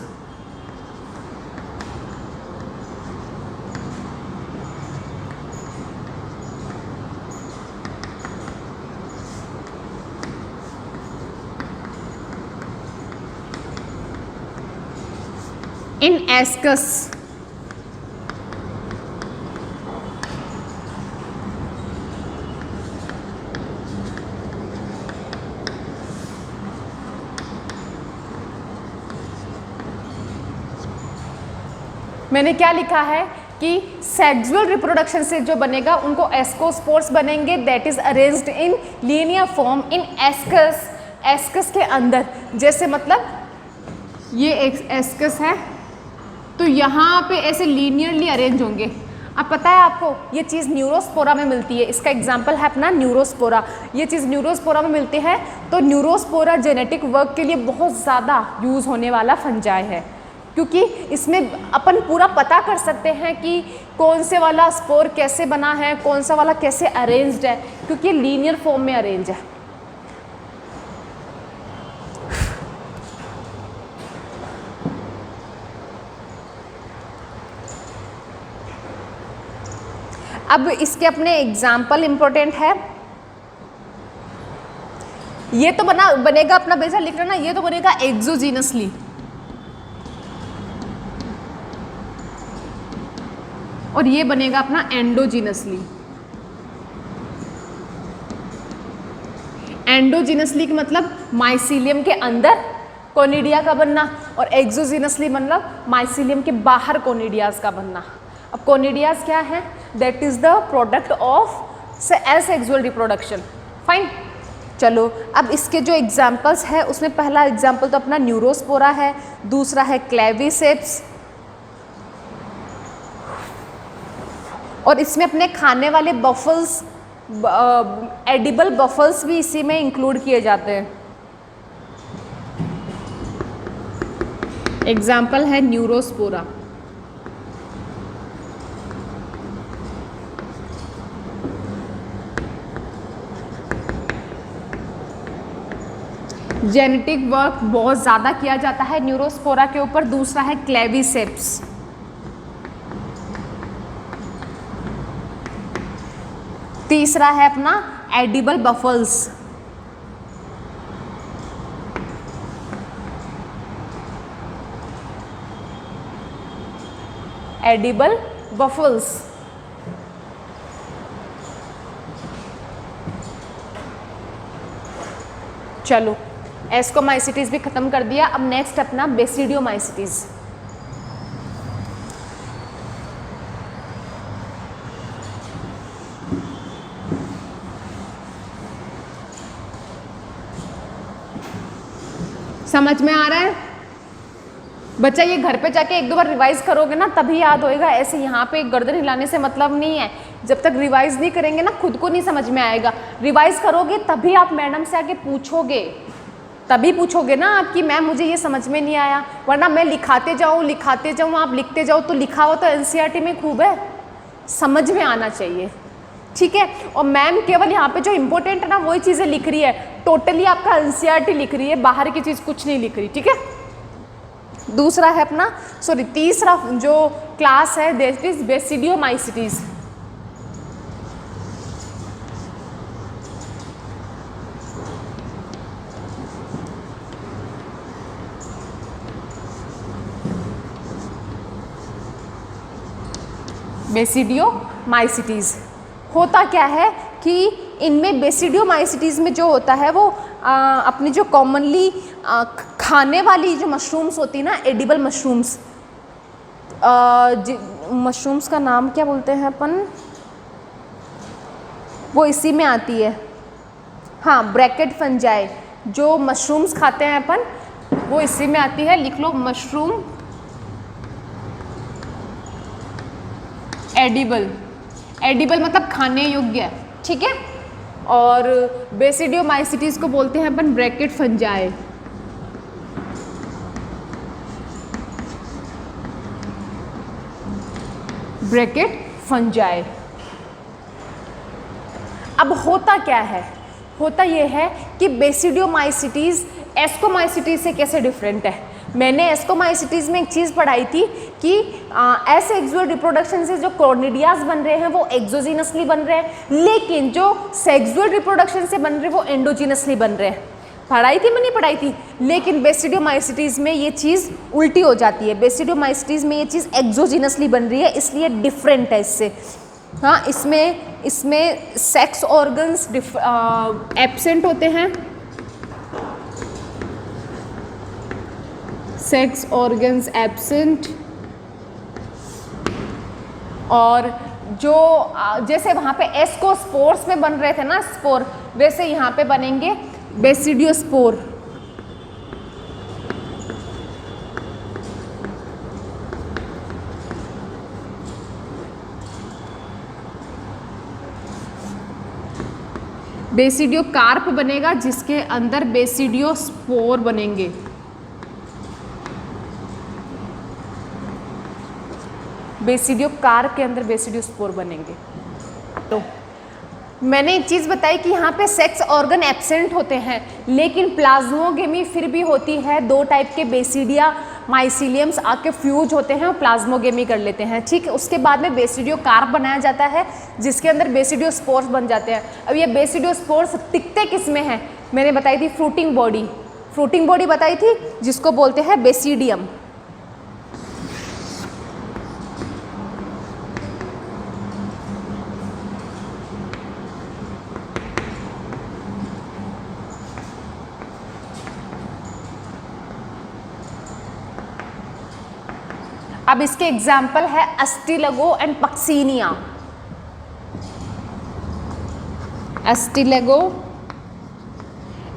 इन एस्कस मैंने क्या लिखा है कि सेक्सुअल रिप्रोडक्शन से जो बनेगा उनको एस्कोस्पोर्स बनेंगे, that is arranged in linear form in ascus. Ascus के अंदर, जैसे मतलब ये एक एस्कस है तो यहाँ पे ऐसे लीनियरली अरेंज होंगे। अब पता है आपको ये चीज़ न्यूरोस्पोरा में मिलती है, इसका एग्जाम्पल है अपना न्यूरोस्पोरा। ये चीज़ न्यूरोस्पोरा में मिलती है, तो न्यूरोस्पोरा जेनेटिक वर्क के लिए बहुत ज़्यादा यूज़ होने वाला फंजाई है, क्योंकि इसमें अपन पूरा पता कर सकते हैं कि कौन से वाला स्पोर कैसे बना है, कौन सा वाला कैसे अरेंज्ड है, क्योंकि लीनियर फॉर्म में अरेंज है। अब इसके अपने एग्जाम्पल इंपॉर्टेंट है। ये तो बनेगा अपना बेसा लिख रहा ना, ये तो बनेगा एक्सोजीनसली, और ये बनेगा अपना एंडोजीनसली। एंडोजीनसली का मतलब माइसीलियम के अंदर कोनिडिया का बनना, और एक्सोजीनसली मतलब माइसीलियम के बाहर कोनिडियाज का बनना। अब कोनिडियाज क्या है? That is the product of asexual reproduction. Fine, चलो अब इसके जो एग्जाम्पल्स है उसमें पहला एग्जाम्पल तो अपना न्यूरोस्पोरा है, दूसरा है क्लेविसेप्स, और इसमें अपने खाने वाले बफल्स, एडिबल बफल्स भी इसी में इंक्लूड किए जाते हैं। एग्जाम्पल है न्यूरोस्पोरा। जेनेटिक वर्क बहुत ज़्यादा किया जाता है न्यूरोस्पोरा के ऊपर। दूसरा है क्लेविसेप्स। तीसरा है अपना एडिबल बफल्स। एडिबल बफल्स। चलो एस्कोमाइसिटीज भी खत्म कर दिया। अब नेक्स्ट अपना बेसिडियोमाइसिटीज। समझ में आ रहा है? बच्चा ये घर पे जाके एक दो बार रिवाइज करोगे ना तभी याद होएगा, ऐसे यहाँ पे गर्दन हिलाने से मतलब नहीं है। जब तक रिवाइज नहीं करेंगे ना खुद को नहीं समझ में आएगा। रिवाइज करोगे तभी आप मैडम से आके पूछोगे, तभी पूछोगे ना आप कि मैम मुझे ये समझ में नहीं आया, वरना मैं लिखाते जाऊँ आप लिखते जाओ तो लिखा हो तो एनसीईआरटी में खूब है, समझ में आना चाहिए, ठीक है। और मैम केवल यहाँ पे जो इम्पोर्टेंट है ना वही चीज़ें लिख रही है, टोटली आपका एनसीईआरटी लिख रही है, बाहर की चीज़ कुछ नहीं लिख रही, ठीक है। दूसरा है अपना तीसरा जो क्लास है दैट इज बेसिडियोमाइसीटीज। बेसिडियोमाइसीटीज होता क्या है कि इनमें बेसिडियोमाइसीटीज में जो होता है वो अपनी जो कॉमनली खाने वाली जो मशरूम्स होती है ना, एडिबल मशरूम्स, मशरूम्स का नाम क्या बोलते हैं अपन, वो इसी में आती है, हाँ ब्रैकेट फंजाई, जो मशरूम्स खाते हैं अपन वो इसी में आती है, लिख लो मशरूम एडिबल, एडिबल मतलब खाने योग्य, ठीक है। और बेसिडियोमाइसीटीज को बोलते हैं अपन ब्रैकेट फंजाई। Bracket fungi. अब होता क्या है, होता यह है कि बेसिडियोमाइसीटीज एस्कोमाइसीटीज से कैसे डिफरेंट है। मैंने एस्कोमाइसीटीज में एक चीज़ पढ़ाई थी कि एसेक्सुअल रिप्रोडक्शन से जो कॉर्निडियाज बन रहे हैं वो एक्सोजीनसली बन रहे हैं, लेकिन जो सेक्सुअल रिप्रोडक्शन से बन रहे हैं वो एंडोजीनसली बन रहे हैं। पढ़ाई थी, मैंने पढ़ाई थी, लेकिन बेसिडियोमाइसीटीज में ये चीज़ उल्टी हो जाती है। बेसिडियोमाइसीटीज में ये चीज़ एक्सोजीनसली बन रही है, इसलिए डिफरेंट है इससे। हाँ, इसमें सेक्स ऑर्गन्स एब्सेंट होते हैं, सेक्स ऑर्गन्स एब्सेंट, और जो जैसे वहाँ पे एस्कोस्पोर्स में बन रहे थे ना स्पोर, वैसे यहाँ पे बनेंगे बेसिडियोस्पोर। बेसिडियोकार्प बनेगा जिसके अंदर बेसिडियोस्पोर बनेंगे। बेसिडियोकार्प के अंदर बेसिडियोस्पोर बनेंगे। तो मैंने एक चीज़ बताई कि यहाँ पे सेक्स ऑर्गन एब्सेंट होते हैं, लेकिन प्लाज्मोगेमी फिर भी होती है। दो टाइप के बेसिडिया माइसीलियम्स आके फ्यूज होते हैं और प्लाज्मोगेमी कर लेते हैं, ठीक है। उसके बाद में बेसिडियोकार्प बनाया जाता है जिसके अंदर बेसिडियोस्पोर्स बन जाते हैं। अब ये बेसिडियोस्पोर्स टिकते किस में हैं, मैंने बताई थी फ्रूटिंग बॉडी, फ्रूटिंग बॉडी बताई थी जिसको बोलते हैं बेसिडियम। अब इसके एग्जाम्पल है Ustilago and Puccinia. Ustilago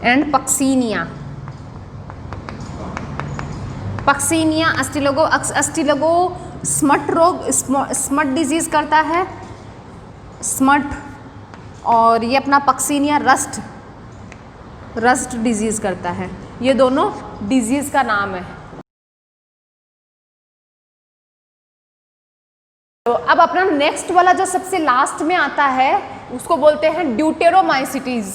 and Puccinia, Puccinia Ustilago. Ustilago smut रोग, स्मट डिजीज करता है, स्मट, और ये अपना पक्सीनिया रस्ट डिजीज करता है। ये दोनों डिजीज का नाम है। तो अब अपना नेक्स्ट वाला जो सबसे लास्ट में आता है उसको बोलते हैं ड्यूटेरोमाइसीटीज।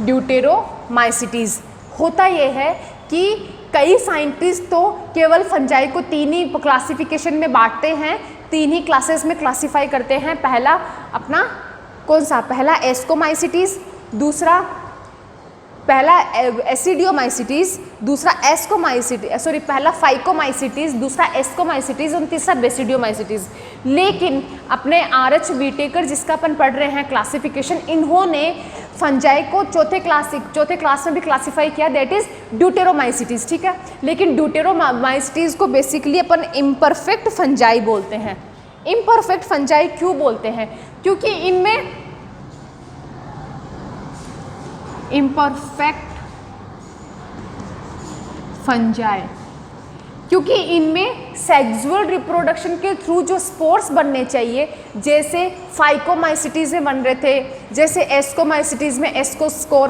ड्यूटेरोमाइसीटीज होता यह है कि कई साइंटिस्ट तो केवल फंजाई को तीन ही क्लासिफिकेशन में बांटते हैं, तीन ही क्लासेस में क्लासिफाई करते हैं। पहला अपना कौन सा, पहला एस्कोमाइसीटीज, दूसरा पहला एसिडियोमाइसीटीज, दूसरा एस्कोमाइसीटीज, सॉरी पहला फाइकोमाइसीटीज, दूसरा एस्कोमाइसीटीज और तीसरा बेसिडियोमाइसीटीज। लेकिन अपने आर.एच. व्हिटेकर जिसका अपन पढ़ रहे हैं क्लासिफिकेशन, इन्होंने फंजाई को चौथे क्लास में भी क्लासिफाई किया, दैट इज ड्यूटेरोमाइसीटीज, ठीक है। लेकिन ड्यूटेरोमाइसीटीज को बेसिकली अपन इम्परफेक्ट फंजाई बोलते हैं। इम्परफेक्ट फंजाई क्यों बोलते हैं, क्योंकि इनमें इम्परफेक्ट फंजाई, क्योंकि इनमें सेक्सुअल रिप्रोडक्शन के थ्रू जो स्पोर्स बनने चाहिए, जैसे फाइकोमाइसिटीज में बन रहे थे, जैसे एस्कोमाइसिटीज में एस्कोस्पोर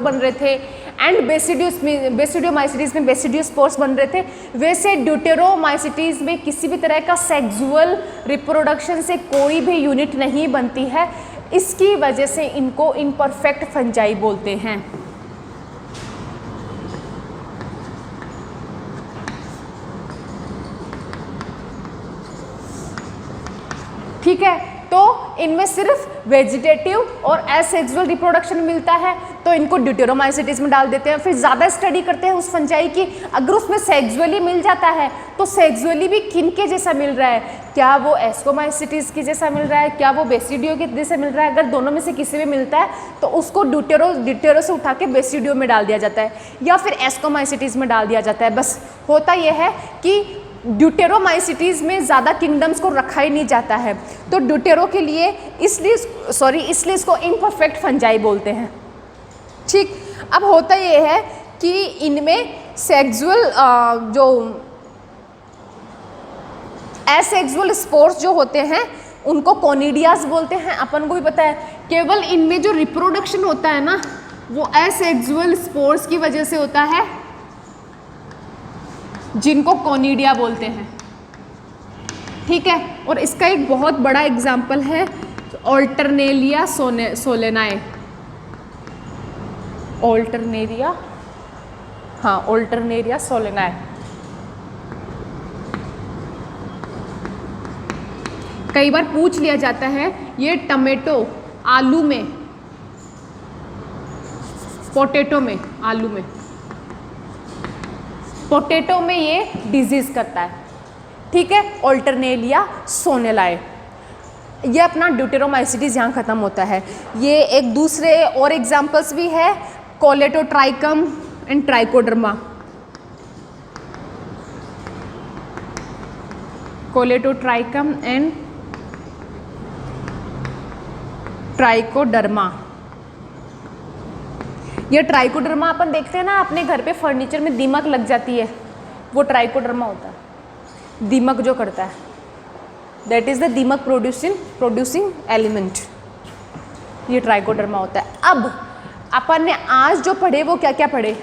बन रहे थे, एंड बेसिडियोमाइसिटीज में बेसिडियोस्पोर्स बन रहे थे, वैसे ड्यूटेरोमाइसिटीज में किसी भी तरह का सेक्सुअल रिप्रोडक्शन से कोई भी यूनिट नहीं बनती है। इसकी वजह से इनको इम्परफेक्ट फंजाई बोलते हैं। ठीक है, तो इनमें सिर्फ वेजिटेटिव और एसेक्सुअल रिप्रोडक्शन मिलता है, तो इनको ड्यूटेरोमाइसिटीज में डाल देते हैं। फिर ज़्यादा स्टडी करते हैं उस फंजाई की, अगर उसमें सेक्सुअली मिल जाता है तो सेक्सुअली भी किन के जैसा मिल रहा है, क्या वो एस्कोमाइसिटीज के जैसा मिल रहा है, क्या वो बेसिडियो के जैसा मिल रहा है। अगर दोनों में से किसी में मिलता है तो उसको ड्यूटेरो से उठा के बेसिडियो में डाल दिया जाता है, या फिर एस्कोमाइसिटीज में डाल दिया जाता है। बस होता यह है कि ड्यूटेरोमाइसिटीज में ज़्यादा किंगडम्स को रखा ही नहीं जाता है, तो ड्यूटेरो के लिए इसलिए इसको इम्परफेक्ट फंजाई बोलते हैं। ठीक, अब होता ये है कि इनमें सेक्सुअल जो एसेक्सुअल स्पोर्स जो होते हैं उनको कोनिडियाज बोलते हैं, अपन को भी पता है। केवल इनमें जो रिप्रोडक्शन होता है ना वो एसेक्सुअल स्पोर्स की वजह से होता है, जिनको कोनिडिया बोलते हैं। ठीक है, और इसका एक बहुत बड़ा एग्जाम्पल है ऑल्टरनेरिया सोलेनाए। ऑल्टरनेरिया सोलेनाए। कई बार पूछ लिया जाता है ये टमेटो आलू में, पोटैटो में ये डिजीज करता है। ठीक है, ऑल्टरनेरिया सोलेनाए। ये अपना ड्यूटेरोमाइसिटीज यहाँ खत्म होता है। ये एक दूसरे और एग्जाम्पल्स भी है, Colletotrichum and trichoderma. Colletotrichum and trichoderma. ये ट्राइकोडर्मा अपन देखते हैं ना अपने घर पे फर्नीचर में दीमक लग जाती है, वो ट्राइकोडर्मा होता है, दीमक जो करता है, दैट इज द दीमक प्रोड्यूसिंग एलिमेंट, ये ट्राइकोडर्मा होता है। अब अपन ने आज जो पढ़े वो क्या क्या पढ़े?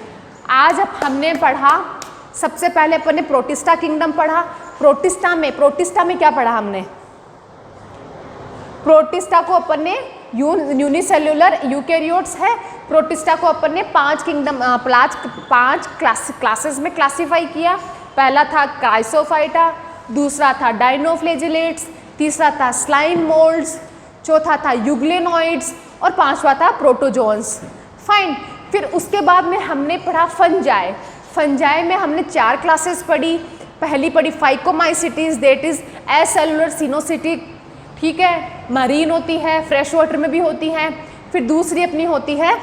आज अब हमने पढ़ा, सबसे पहले अपन ने प्रोटिस्टा किंगडम पढ़ा। प्रोटिस्टा में क्या पढ़ा हमने? प्रोटिस्टा को अपन ने यूनिसेल्युलर यूकैरियोट्स है। प्रोटिस्टा को अपन ने 5 क्लासेस में क्लासिफाई किया। पहला था क्राइसोफाइटा, दूसरा था डाइनोफ्लेजिलेट्स, तीसरा था स्लाइम मोल्ड्स, चौथा था यूग्लेनॉइड्स और 5वां था प्रोटोजोन्स। फाइन। फिर उसके बाद में हमने पढ़ा फंजाई। फंजाई में हमने 4 क्लासेस पढ़ी। पहली पढ़ी फाइकोमाइसिटीज, दैट इज एसेलुलर सिनोसिटिक, ठीक है, मरीन होती है, फ्रेश वाटर में भी होती है। फिर दूसरी अपनी होती है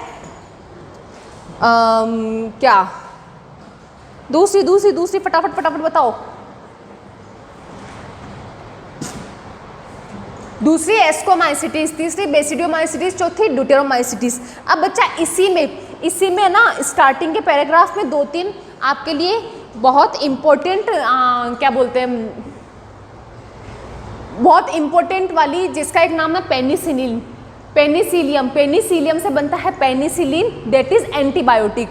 क्या दूसरी फटाफट बताओ। दूसरी एस्कोमाइसिटीज, तीसरी बेसिडियोमाइसिटीज, चौथी ड्यूटेरोमाइसिटीज। अब बच्चा इसी में ना स्टार्टिंग के पैराग्राफ में 2-3 आपके लिए बहुत इम्पोर्टेंट क्या बोलते हैं, बहुत इम्पोर्टेंट वाली, जिसका एक नाम है पेनिसिलियम से बनता है पेनिसिलिन, दैट इज एंटीबायोटिक।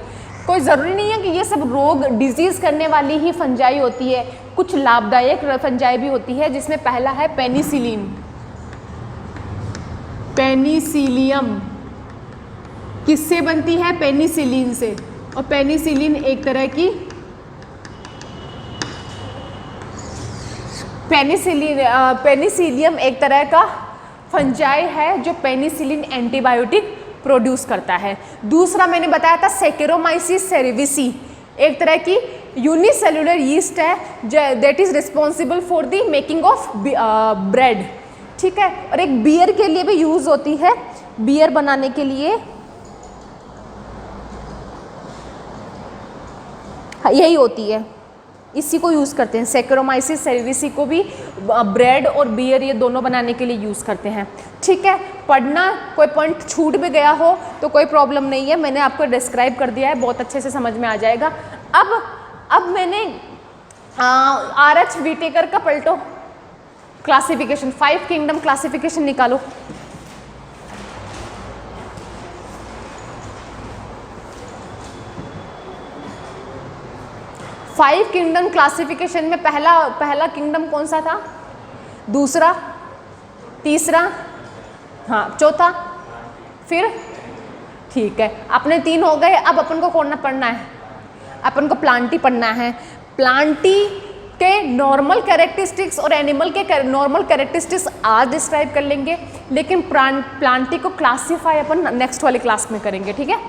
कोई ज़रूरी नहीं है कि ये सब रोग डिजीज करने वाली ही फंजाई होती है, कुछ लाभदायक फंजाई भी होती है, जिसमें पहला है पेनिसिलियम। किससे बनती है? पेनिसिलिन से। और पेनिसिलिन एक तरह की पेनिसिलियम एक तरह का फंजाई है जो पेनिसिलिन एंटीबायोटिक प्रोड्यूस करता है। दूसरा मैंने बताया था सेकेरोमाइसिस सेरेविसी, एक तरह की यूनिसेलुलर यीस्ट है, that is responsible for the making of bread, ठीक है। और एक बियर के लिए भी यूज होती है, बियर बनाने के लिए यही होती है, इसी को यूज़ करते हैं। सैक्रोमाइसिस सेरेविसी को भी ब्रेड और बियर ये दोनों बनाने के लिए यूज़ करते हैं। ठीक है, पढ़ना कोई पॉइंट छूट भी गया हो तो कोई प्रॉब्लम नहीं है, मैंने आपको डिस्क्राइब कर दिया है, बहुत अच्छे से समझ में आ जाएगा। अब मैंने RH व्हिटेकर का पलटो क्लासिफिकेशन, 5 किंगडम क्लासिफिकेशन निकालो। फाइव किंगडम क्लासिफिकेशन में पहला किंगडम कौन सा था? दूसरा, तीसरा, हाँ चौथा, फिर ठीक है, अपने 3 हो गए। अब अपन को कौन पढ़ना है? अपन को प्लांटी पढ़ना है। प्लांटी के नॉर्मल कैरेक्टरिस्टिक्स और एनिमल के नॉर्मल कैरेक्टरिस्टिक्स आज डिस्क्राइब कर लेंगे, लेकिन प्लांटी को क्लासीफाई अपन नेक्स्ट वाली क्लास में करेंगे। ठीक है,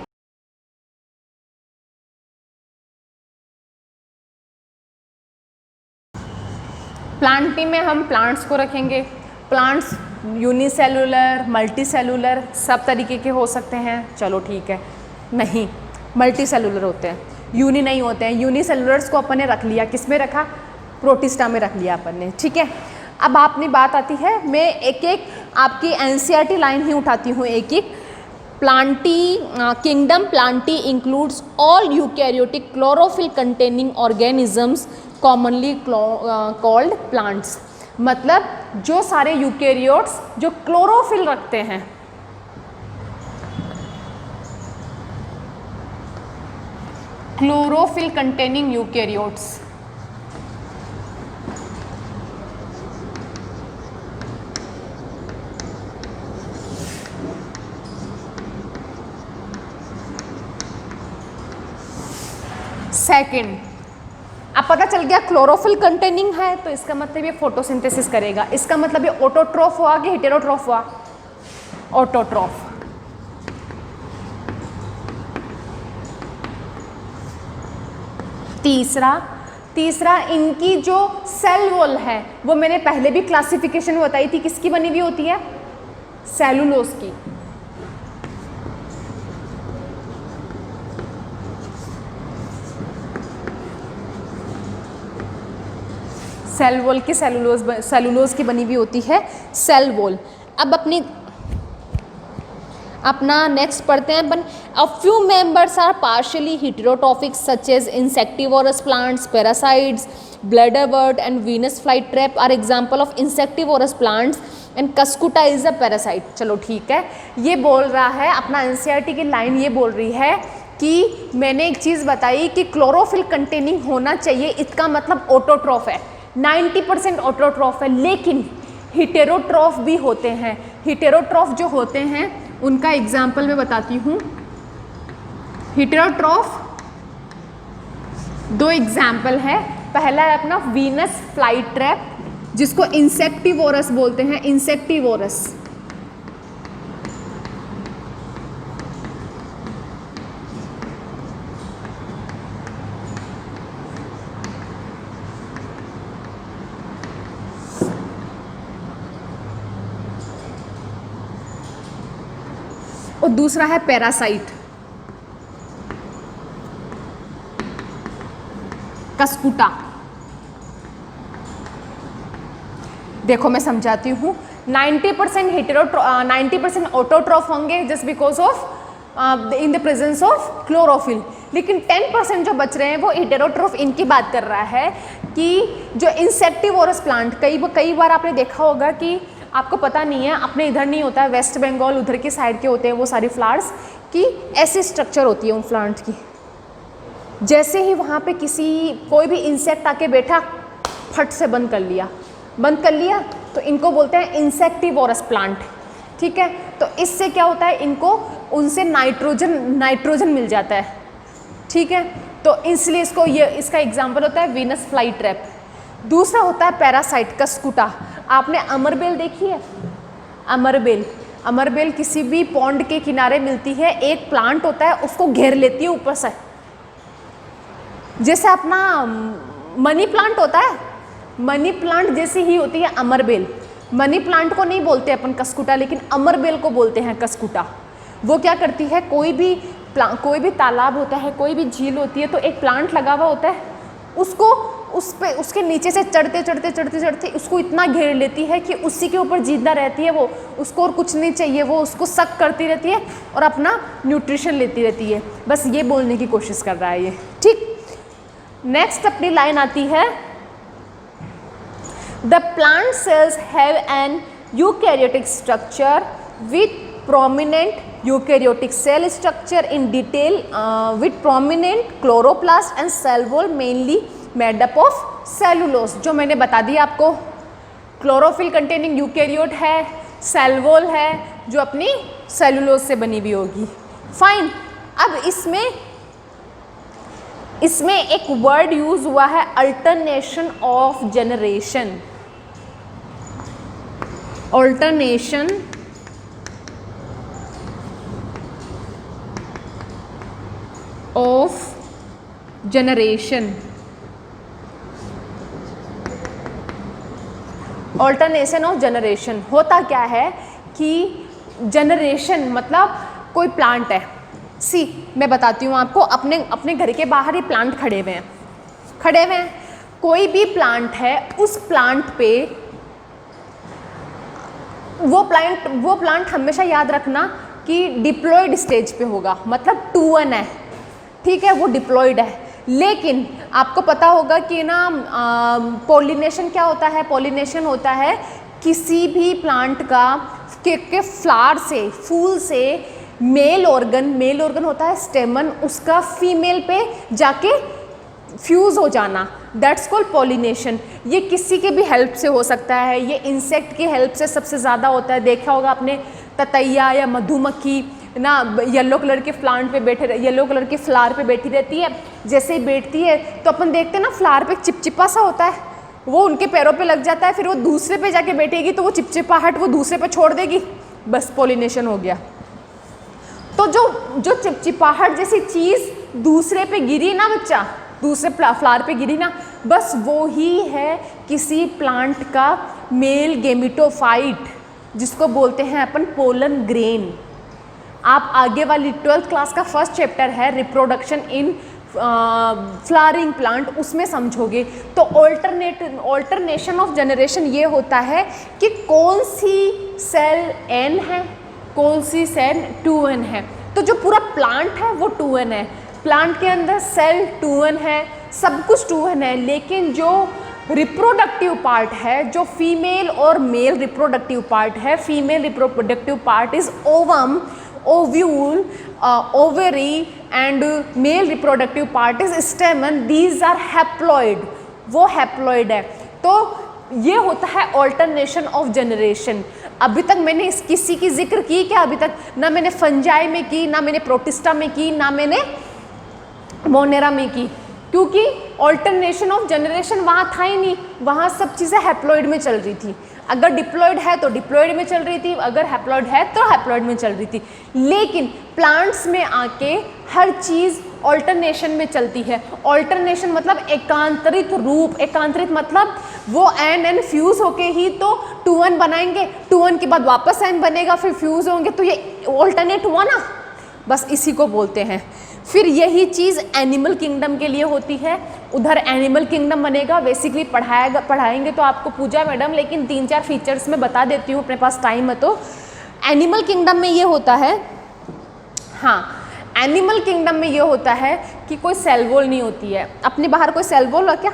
प्लांटी में हम प्लांट्स को रखेंगे। प्लांट्स यूनिसेलुलर, मल्टीसेलुलर सब तरीके के हो सकते हैं। चलो ठीक है, नहीं मल्टीसेलुलर होते हैं, यूनी नहीं होते हैं। यूनिसेलुलर्स को अपन ने रख लिया, किस में रखा? प्रोटिस्टा में रख लिया अपन ने। ठीक है, अब आपने बात आती है, मैं एक एक आपकी NCERT लाइन ही उठाती हूँ एक एक। Plantae kingdom Plantae includes all eukaryotic chlorophyll containing organisms commonly called plants. मतलब जो सारे यूकैरियोट्स जो क्लोरोफिल रखते हैं, क्लोरोफिल कंटेनिंग यूकैरियोट्स, सेकंड, अब पता चल गया क्लोरोफिल कंटेनिंग है तो इसका मतलब ये फोटोसिंथेसिस करेगा। इसका मतलब ये ऑटोट्रॉफ हुआ कि हेटेरोट्रॉफ हुआ? ऑटोट्रॉफ। तीसरा इनकी जो सेल वॉल है वो मैंने पहले भी क्लासिफिकेशन बताई थी, किसकी बनी हुई होती है? सेलुलोज की। सेल वॉल की सेलुलोज की बनी हुई होती है सेल वॉल। अब अपना नेक्स्ट पढ़ते हैं अपन। A few members are partially heterotrophic such as insectivorous plants, parasites, bladderwort and Venus flytrap are example of insectivorous plants and Cuscuta is a parasite. चलो ठीक है, ये बोल रहा है अपना NCERT की लाइन ये बोल रही है कि मैंने एक चीज़ बताई कि क्लोरोफिल कंटेनिंग होना चाहिए, इसका मतलब ऑटोट्रॉफ है, 90% ऑटोट्रॉफ है, लेकिन हेटेरोट्रॉफ भी होते हैं। हेटेरोट्रॉफ जो होते हैं उनका एग्जाम्पल मैं बताती हूँ। हेटेरोट्रॉफ 2 एग्जाम्पल है। पहला है अपना वीनस फ्लाईट्रैप जिसको इंसेक्टिवोरस बोलते हैं, इंसेक्टिवोरस। और दूसरा है पैरासाइट, कस्कुटा। देखो मैं समझाती हूँ, 90% ऑटोट्रॉफ होंगे just because of in the presence of chlorophyll, लेकिन 10% जो बच रहे हैं वो हेटेरोट्रॉफ। इनकी बात कर रहा है कि जो इंसेक्टिवोरस प्लांट, कई बार आपने देखा होगा कि आपको पता नहीं है, अपने इधर नहीं होता है, वेस्ट बंगाल उधर की साइड के होते हैं वो सारी फ्लावर्स की ऐसी स्ट्रक्चर होती है उन प्लांट्स की। जैसे ही वहाँ पे कोई भी इंसेक्ट आके बैठा, फट से बंद कर लिया तो इनको बोलते हैं इंसेक्टिवोरस प्लांट। ठीक है, तो इससे क्या होता है, इनको उनसे नाइट्रोजन मिल जाता है। ठीक है, तो इसलिए इसका एग्जाम्पल होता है वीनस फ्लाईट्रैप। दूसरा होता है पैरासाइट, कस्कुटा। आपने अमरबेल देखी है? अमरबेल किसी भी पॉन्ड के किनारे मिलती है, एक प्लांट होता है उसको घेर लेती है ऊपर से, जैसे अपना मनी प्लांट होता है, मनी प्लांट जैसी ही होती है अमरबेल। मनी प्लांट को नहीं बोलते अपन कस्कुटा, लेकिन अमरबेल को बोलते हैं कस्कुटा। वो क्या करती है, कोई भी तालाब होता है, कोई भी झील होती है तो एक प्लांट लगा हुआ होता है, उसको उस पे उसके नीचे से चढ़ते चढ़ते चढ़ते चढ़ते उसको इतना घेर लेती है कि उसी के ऊपर जिंदा रहती है वो, उसको और कुछ नहीं चाहिए, वो उसको सक करती रहती है और अपना न्यूट्रिशन लेती रहती है। बस ये बोलने की कोशिश कर रहा है ये, ठीक। नेक्स्ट अपनी लाइन आती है, the plant cells have an eukaryotic structure with prominent eukaryotic cell structure in detail with prominent chloroplast and cell wall mainly made up of cellulose। जो मैंने बता दिया आपको, क्लोरोफिल कंटेनिंग यूकैरियोट है, सेल वॉल है जो अपनी सेलुलोज से बनी हुई होगी। फाइन। अब इसमें एक वर्ड यूज हुआ है alternation of generation. Alternation of generation. Alternation of generation होता क्या है कि जनरेशन मतलब कोई प्लांट है, सी मैं बताती हूँ आपको, अपने घर के बाहर ही प्लांट खड़े हुए हैं, कोई भी प्लांट है, उस प्लांट पे वो प्लांट हमेशा याद रखना कि डिप्लॉयड स्टेज पे होगा, मतलब 2-1 है, ठीक है, वो डिप्लॉयड है। लेकिन आपको पता होगा कि ना पॉलिनेशन क्या होता है, पॉलिनेशन होता है किसी भी प्लांट का के फ्लावर से, फूल से मेल ऑर्गन होता है स्टेमन, उसका फीमेल पे जाके फ्यूज हो जाना, दैट्स कॉल्ड पॉलिनेशन। ये किसी के भी हेल्प से हो सकता है, ये इंसेक्ट की हेल्प से सबसे ज़्यादा होता है। देखा होगा आपने ततैया या मधुमक्खी ना येलो कलर के प्लांट पे येलो कलर के फ्लावर पे बैठी रहती है, जैसे ही बैठती है तो अपन देखते हैं ना फ्लावर पे चिपचिपा सा होता है, वो उनके पैरों पे लग जाता है, फिर वो दूसरे पे जाके बैठेगी तो वो चिपचिपाहट वो दूसरे पे छोड़ देगी, बस पॉलिनेशन हो गया। तो जो चिपचिपाहट जैसी चीज़ दूसरे पे गिरी ना बच्चा, दूसरे फ्लावर पे गिरी ना, बस वो ही है किसी प्लांट का मेल गेमिटोफाइट, जिसको बोलते हैं अपन पोलन ग्रेन। आप आगे वाली 12th क्लास का फर्स्ट चैप्टर है रिप्रोडक्शन इन फ्लावरिंग प्लांट, उसमें समझोगे। तो ऑल्टरनेशन ऑफ जनरेशन ये होता है कि कौन सी सेल n है, कौन सी सेल 2n है। तो जो पूरा प्लांट है वो 2n है, प्लांट के अंदर सेल 2n है, सब कुछ 2n है, लेकिन जो रिप्रोडक्टिव पार्ट है, जो फीमेल और मेल रिप्रोडक्टिव पार्ट है, female reproductive part is ovum, ovule, ovary and male reproductive part is stamen, these are haploid, वो haploid है। तो ये होता है alternation of generation। अभी तक मैंने किसी की जिक्र की क्या? अभी तक ना मैंने फंजाई में की, ना मैंने प्रोटिस्टा में की, ना मैंने मोनेरा में की, क्योंकि ऑल्टरनेशन ऑफ जनरेशन वहाँ था ही नहीं, वहाँ सब चीज़ें हैप्लॉइड में चल रही थी। अगर डिप्लॉइड है तो डिप्लॉइड में चल रही थी, अगर हैप्लॉइड है तो हैप्लॉइड में चल रही थी। लेकिन प्लांट्स में आके हर चीज़ ऑल्टरनेशन में चलती है। ऑल्टरनेशन मतलब एकांतरित रूप, एकांतरित मतलब वो एन फ्यूज़ होके ही तो 2n बनाएंगे, 2n के बाद वापस n बनेगा, फिर फ्यूज़ होंगे, तो ये ऑल्टरनेट हुआ ना, बस इसी को बोलते हैं। फिर यही चीज़ एनिमल किंगडम के लिए होती है, उधर एनिमल किंगडम बनेगा, बेसिकली पढ़ाएंगे तो आपको पूजा मैडम, लेकिन 3-4 फीचर्स में बता देती हूँ, अपने पास टाइम है तो। एनिमल किंगडम में ये होता है, हाँ एनिमल किंगडम में ये होता है कि कोई सेल वॉल नहीं होती है। अपने बाहर कोई सेल वॉल है क्या?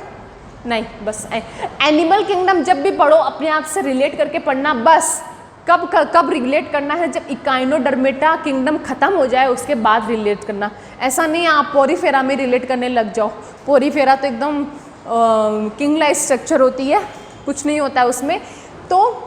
नहीं, बस एनिमल किंगडम जब भी पढ़ो अपने आप से रिलेट करके पढ़ना, बस कब रिलेट करना है, जब इकाइनोडर्मेटा किंगडम खत्म हो जाए उसके बाद रिलेट करना। ऐसा नहीं आप पोरीफेरा में रिलेट करने लग जाओ, पोरीफेरा तो एकदम किंग लाइक स्ट्रक्चर होती है, कुछ नहीं होता है उसमें। तो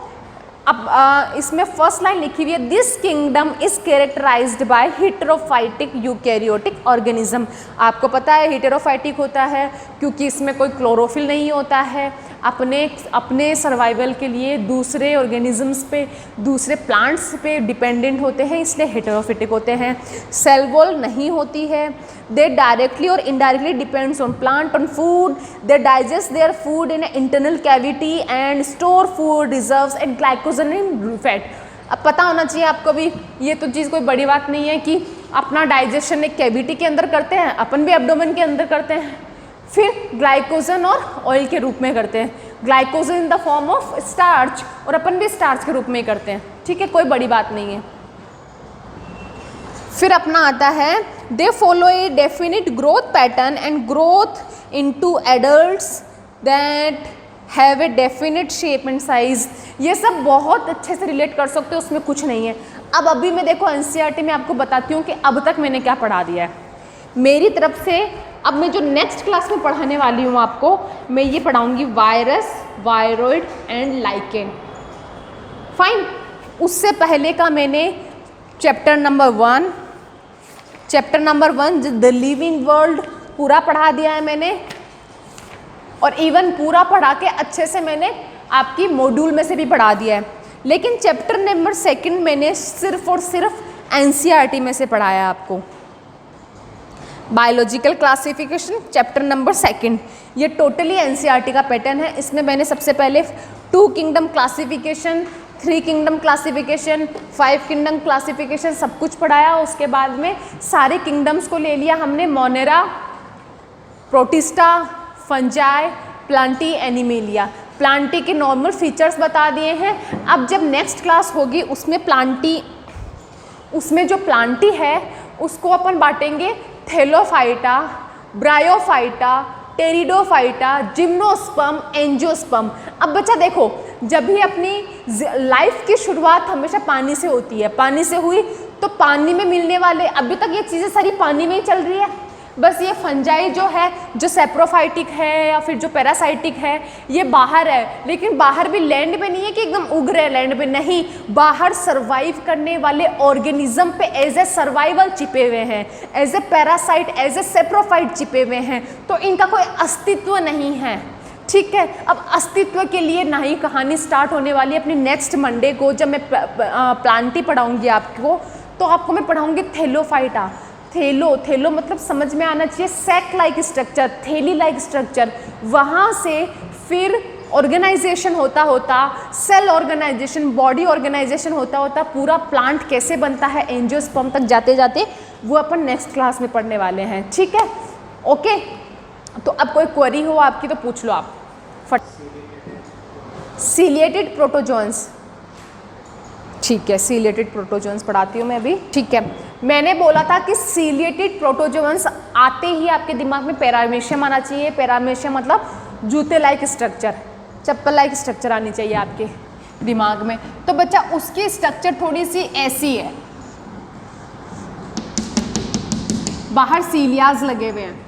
अब इसमें फर्स्ट लाइन लिखी हुई है, this kingdom is characterised by heterotrophic eukaryotic organism. आपको पता है हेटेरोफाइटिक होता है क्योंकि इसमें कोई क्लोरोफिल नहीं होता है, अपने सर्वाइवल के लिए दूसरे ऑर्गेनिजम्स पे, दूसरे प्लांट्स पे डिपेंडेंट होते हैं, इसलिए हेटेरोफाइटिक होते हैं। सेल वॉल नहीं होती है, दे डायरेक्टली और indirectly depends on plant on food, they digest their food in internal cavity and store food reserves and glycogen in fat. अब पता होना चाहिए आपको भी, ये तो चीज़ कोई बड़ी बात नहीं है कि अपना डाइजेशन एक कैविटी के अंदर करते हैं, अपन भी एब्डोमेन के अंदर करते हैं, फिर ग्लाइकोजन और ऑयल के रूप में करते हैं, glycogen in the form of starch, और अपन भी स्टार्च के रूप में ही करते हैं, ठीक है, कोई बड़ी बात नहीं है। फिर अपना आता है they follow A definite growth pattern and growth into adults that have a definite shape and size. ये सब बहुत अच्छे से रिलेट कर सकते हो, उसमें कुछ नहीं है। अब अभी मैं देखो एनसीईआरटी में आपको बताती हूँ कि अब तक मैंने क्या पढ़ा दिया है मेरी तरफ से। अब मैं जो नेक्स्ट क्लास में पढ़ाने वाली हूँ आपको, मैं ये पढ़ाऊँगी virus, viroid and lichen, fine. उससे पहले का मैंने chapter number 1 the living world पूरा पढ़ा दिया है मैंने, और इवन पूरा पढ़ा के अच्छे से मैंने आपकी मॉड्यूल में से भी पढ़ा दिया है। लेकिन चैप्टर नंबर 2 मैंने सिर्फ और सिर्फ एनसीईआरटी में से पढ़ाया आपको। बायोलॉजिकल क्लासिफिकेशन चैप्टर नंबर 2, ये टोटली एनसीईआरटी का पैटर्न है। इसमें मैंने सबसे पहले 2 kingdom classification, 3 kingdom classification, 5 kingdom classification सब कुछ पढ़ाया। उसके बाद में सारे किंगडम्स को ले लिया हमने, Monera, protista, fungi, Plantae, animalia. Plantae के नॉर्मल फीचर्स बता दिए हैं। अब जब नेक्स्ट क्लास होगी उसमें जो प्लांटी है उसको अपन बांटेंगे Thallophyta, bryophyta, pteridophyta, gymnosperm, angiosperm. अब बच्चा देखो, जब भी अपनी लाइफ की शुरुआत हमेशा पानी से होती है, पानी से हुई तो पानी में मिलने वाले, अभी तक ये चीज़ें सारी पानी में ही चल रही है। बस ये फंजाई जो है, जो सेप्रोफाइटिक है या फिर जो पैरासाइटिक है, ये बाहर है। लेकिन बाहर भी लैंड पे नहीं है कि एकदम उग रहे लैंड पे, नहीं, बाहर सर्वाइव करने वाले ऑर्गेनिज्म पे एज ए सर्वाइवल चिपे हुए हैं, as a parasite, as a saprophyte चिपे हुए हैं। तो इनका कोई अस्तित्व नहीं है, ठीक है। अब अस्तित्व के लिए नई कहानी स्टार्ट होने वाली है अपनी नेक्स्ट मंडे को, जब मैं प्लांटी पढ़ाऊँगी आपको, तो आपको मैं पढ़ाऊँगी थैलोफाइटा। थैलो मतलब समझ में आना चाहिए, सैक लाइक स्ट्रक्चर, थैली लाइक स्ट्रक्चर। वहाँ से फिर ऑर्गेनाइजेशन होता होता, सेल ऑर्गेनाइजेशन, बॉडी ऑर्गेनाइजेशन होता होता पूरा प्लांट कैसे बनता है एंजियोस्पर्म तक जाते जाते, वो अपन नेक्स्ट क्लास में पढ़ने वाले हैं, ठीक है, ओके। तो अब कोई क्वेरी हो आपकी तो पूछ लो आप फट। सीलिएटेड प्रोटोजोन्स, ठीक है, सीलिएटेड प्रोटोजोन्स पढ़ाती हूँ मैं अभी, ठीक है। मैंने बोला था कि सीलिएटेड प्रोटोजोन्स आते ही आपके दिमाग में पैरामेशियम आना चाहिए। पैरामेशियम मतलब जूते लाइक स्ट्रक्चर, चप्पल लाइक स्ट्रक्चर आनी चाहिए आपके दिमाग में। तो बच्चा उसकी स्ट्रक्चर थोड़ी सी ऐसी है, बाहर सीलियाज लगे हुए हैं,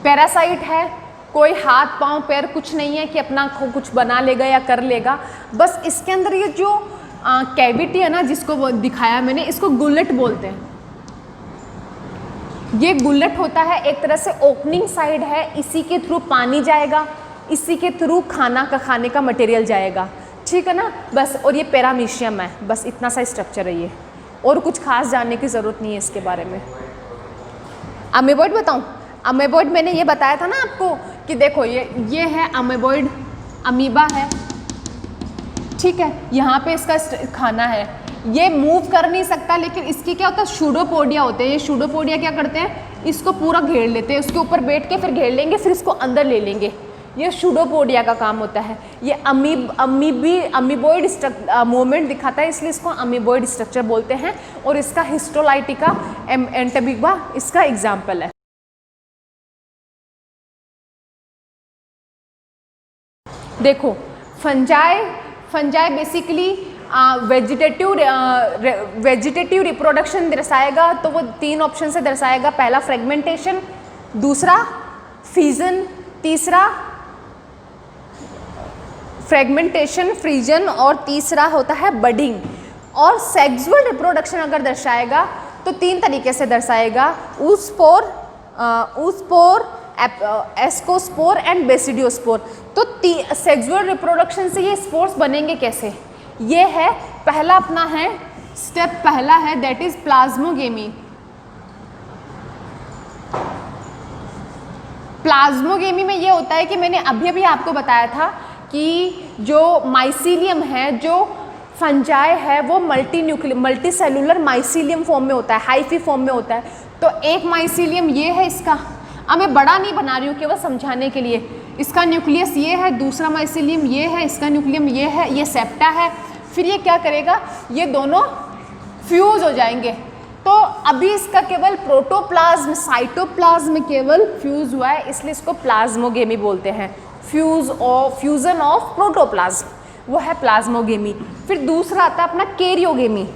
पैरासाइट है, कोई हाथ पांव पैर कुछ नहीं है कि अपना कुछ बना लेगा या कर लेगा। बस इसके अंदर ये जो कैविटी है ना, जिसको वो दिखाया मैंने, इसको गुलेट बोलते हैं। ये गुलेट होता है, एक तरह से ओपनिंग साइड है, इसी के थ्रू पानी जाएगा, इसी के थ्रू खाने का मटेरियल जाएगा, ठीक है ना, बस। और ये पैरामीशियम है, बस इतना सा स्ट्रक्चर है ये, और कुछ खास जानने की ज़रूरत नहीं है इसके बारे में। अमीबॉइड बताऊँ? अमीबॉइड मैंने ये बताया था ना आपको कि देखो ये है अमीबॉइड, अमीबा है, ठीक है, यहाँ पे इसका खाना है, ये मूव कर नहीं सकता, लेकिन इसकी क्या होता है, शूडोपोडिया होते हैं। ये शूडोपोडिया क्या करते हैं, इसको पूरा घेर लेते हैं, उसके ऊपर बैठ के फिर घेर लेंगे, फिर इसको अंदर ले लेंगे। ये शूडोपोडिया का काम होता है। ये अमीबॉइड मूवमेंट दिखाता है, इसलिए इसको अमीबॉइड स्ट्रक्चर बोलते हैं। और इसका हिस्टोलाइटिका एंटेबिग्वा इसका एग्जाम्पल है। देखो फंजाई बेसिकली वेजिटेटिव रिप्रोडक्शन दर्शाएगा, तो वो 3 ऑप्शन से दर्शाएगा। पहला फ्रेगमेंटेशन, दूसरा फिजन, तीसरा फ्रेगमेंटेशन, फ्रीजन, और तीसरा होता है बडिंग। और सेक्सुअल रिप्रोडक्शन अगर दर्शाएगा तो 3 तरीके से दर्शाएगा, ऊस्पोर, एस्कोस्पोर एंड बेसिडियोस्पोर। तो सेक्सुअल रिप्रोडक्शन से ये स्पोर्स बनेंगे कैसे, ये है पहला अपना है स्टेप, पहला है दैट इज प्लाज्मोगेमी। प्लाज्मोगेमी में ये होता है कि मैंने अभी आपको बताया था कि जो माइसीलियम है, जो फंजाई है वो मल्टी सेलुलर माइसीलियम फॉर्म में होता है, हाइफी फॉर्म में होता है। तो एक माइसीलियम ये है इसका, अब मैं बड़ा नहीं बना रही हूँ केवल समझाने के लिए। इसका न्यूक्लियस ये है, दूसरा माइसीलियम ये है, इसका न्यूक्लियम ये है, ये सेप्टा है। फिर ये क्या करेगा, ये दोनों फ्यूज हो जाएंगे। तो अभी इसका केवल प्रोटोप्लाज्म, साइटोप्लाज्म केवल फ्यूज हुआ है, इसलिए इसको प्लाज्मोगेमी बोलते हैं। फ्यूजन ऑफ प्रोटोप्लाज्म, वो है प्लाज्मोगेमी। फिर दूसरा आता है अपना कैरियोगेमी।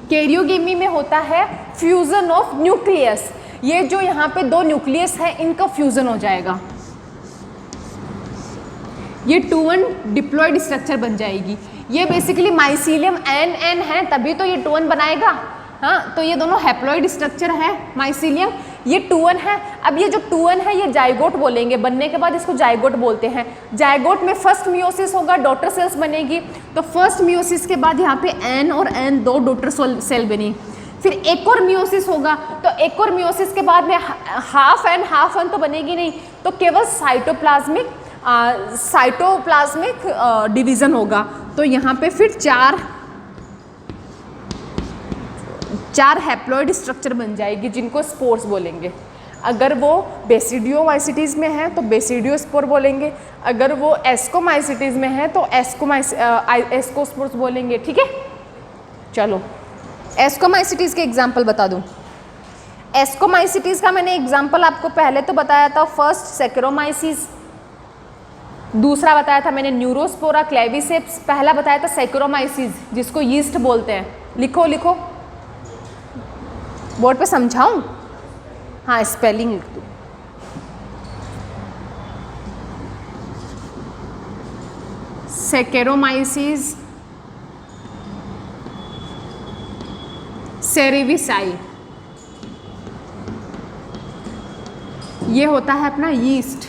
कैरियोगेमी में होता है फ्यूजन ऑफ न्यूक्लियस। ये जो यहाँ पे दो न्यूक्लियस है इनका फ्यूजन हो जाएगा, ये 2n डिप्लॉयड स्ट्रक्चर बन जाएगी। ये बेसिकली माइसीलियम एन है तभी तो ये 2n बनाएगा। हाँ, तो ये दोनों हैप्लॉइड स्ट्रक्चर है माइसीलियम, ये 2n है। अब ये जो 2n है ये जाइगोट बोलेंगे, बनने के बाद इसको जाइगोट बोलते हैं। जाइगोट में फर्स्ट मियोसिस होगा, डॉटर सेल्स बनेगी। तो फर्स्ट मियोसिस के बाद यहाँ पे एन और एन दो डॉटर सेल बनी। फिर एक और मियोसिस होगा, तो एक और मियोसिस के बाद में हाफ एन तो बनेगी नहीं, तो केवल साइटोप्लाज्मिक डिवीजन होगा। तो यहाँ पे फिर चार हैप्लॉइड स्ट्रक्चर बन जाएगी जिनको स्पोर्स बोलेंगे। अगर वो बेसिडियोमाइसिटीज़ में है तो बेसिडियोस्पोर बोलेंगे, अगर वो एस्कोमाइसिटीज़ में है तो एस्कोस्पोर्स बोलेंगे। ठीक है, चलो एस्कोमाइसिटीज़ के एग्जाम्पल बता दूँ। एस्कोमाइसिटीज़ का मैंने एग्जाम्पल आपको पहले तो बताया था, फर्स्ट सैकरोमाइसिस, दूसरा बताया था मैंने न्यूरोस्पोरा क्लेविसेप्स, पहला बताया था सैकरोमाइसिस जिसको यीस्ट बोलते हैं। लिखो लिखो, बोर्ड पे समझाऊं? हाँ, स्पेलिंग लिख दो। सैकरोमाइसिस सेरेविसाई, ये होता है अपना यीस्ट,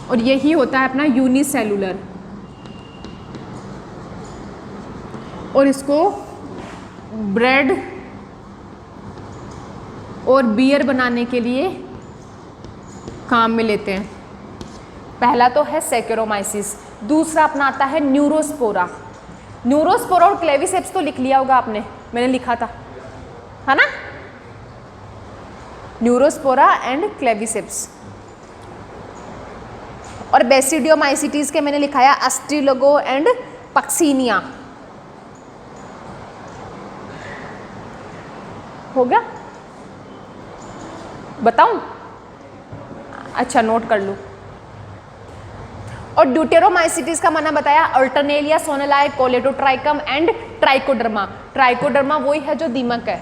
और यही होता है अपना यूनिसेलुलर, और इसको ब्रेड और बियर बनाने के लिए काम में लेते हैं। पहला तो है सैकरोमाइसिस, दूसरा अपना आता है न्यूरोस्पोरा। न्यूरोस्पोरा और क्लेविसेप्स तो लिख लिया होगा आपने, मैंने लिखा था, है ना? Neurospora and Claviceps. और बेसिडियोमाइसिटीज के मैंने लिखा है अस्ट्रिलोगो एंड पक्सीनिया। हो गया? बताऊं? अच्छा, नोट कर लो। और ड्यूटेरोमाइसिटीज का मैंने बताया अल्टरनेलिया, सोनेलाई, कोलेडोट्राइकम एंड ट्राइकोडर्मा। ट्राइकोडर्मा वही है जो दीमक है।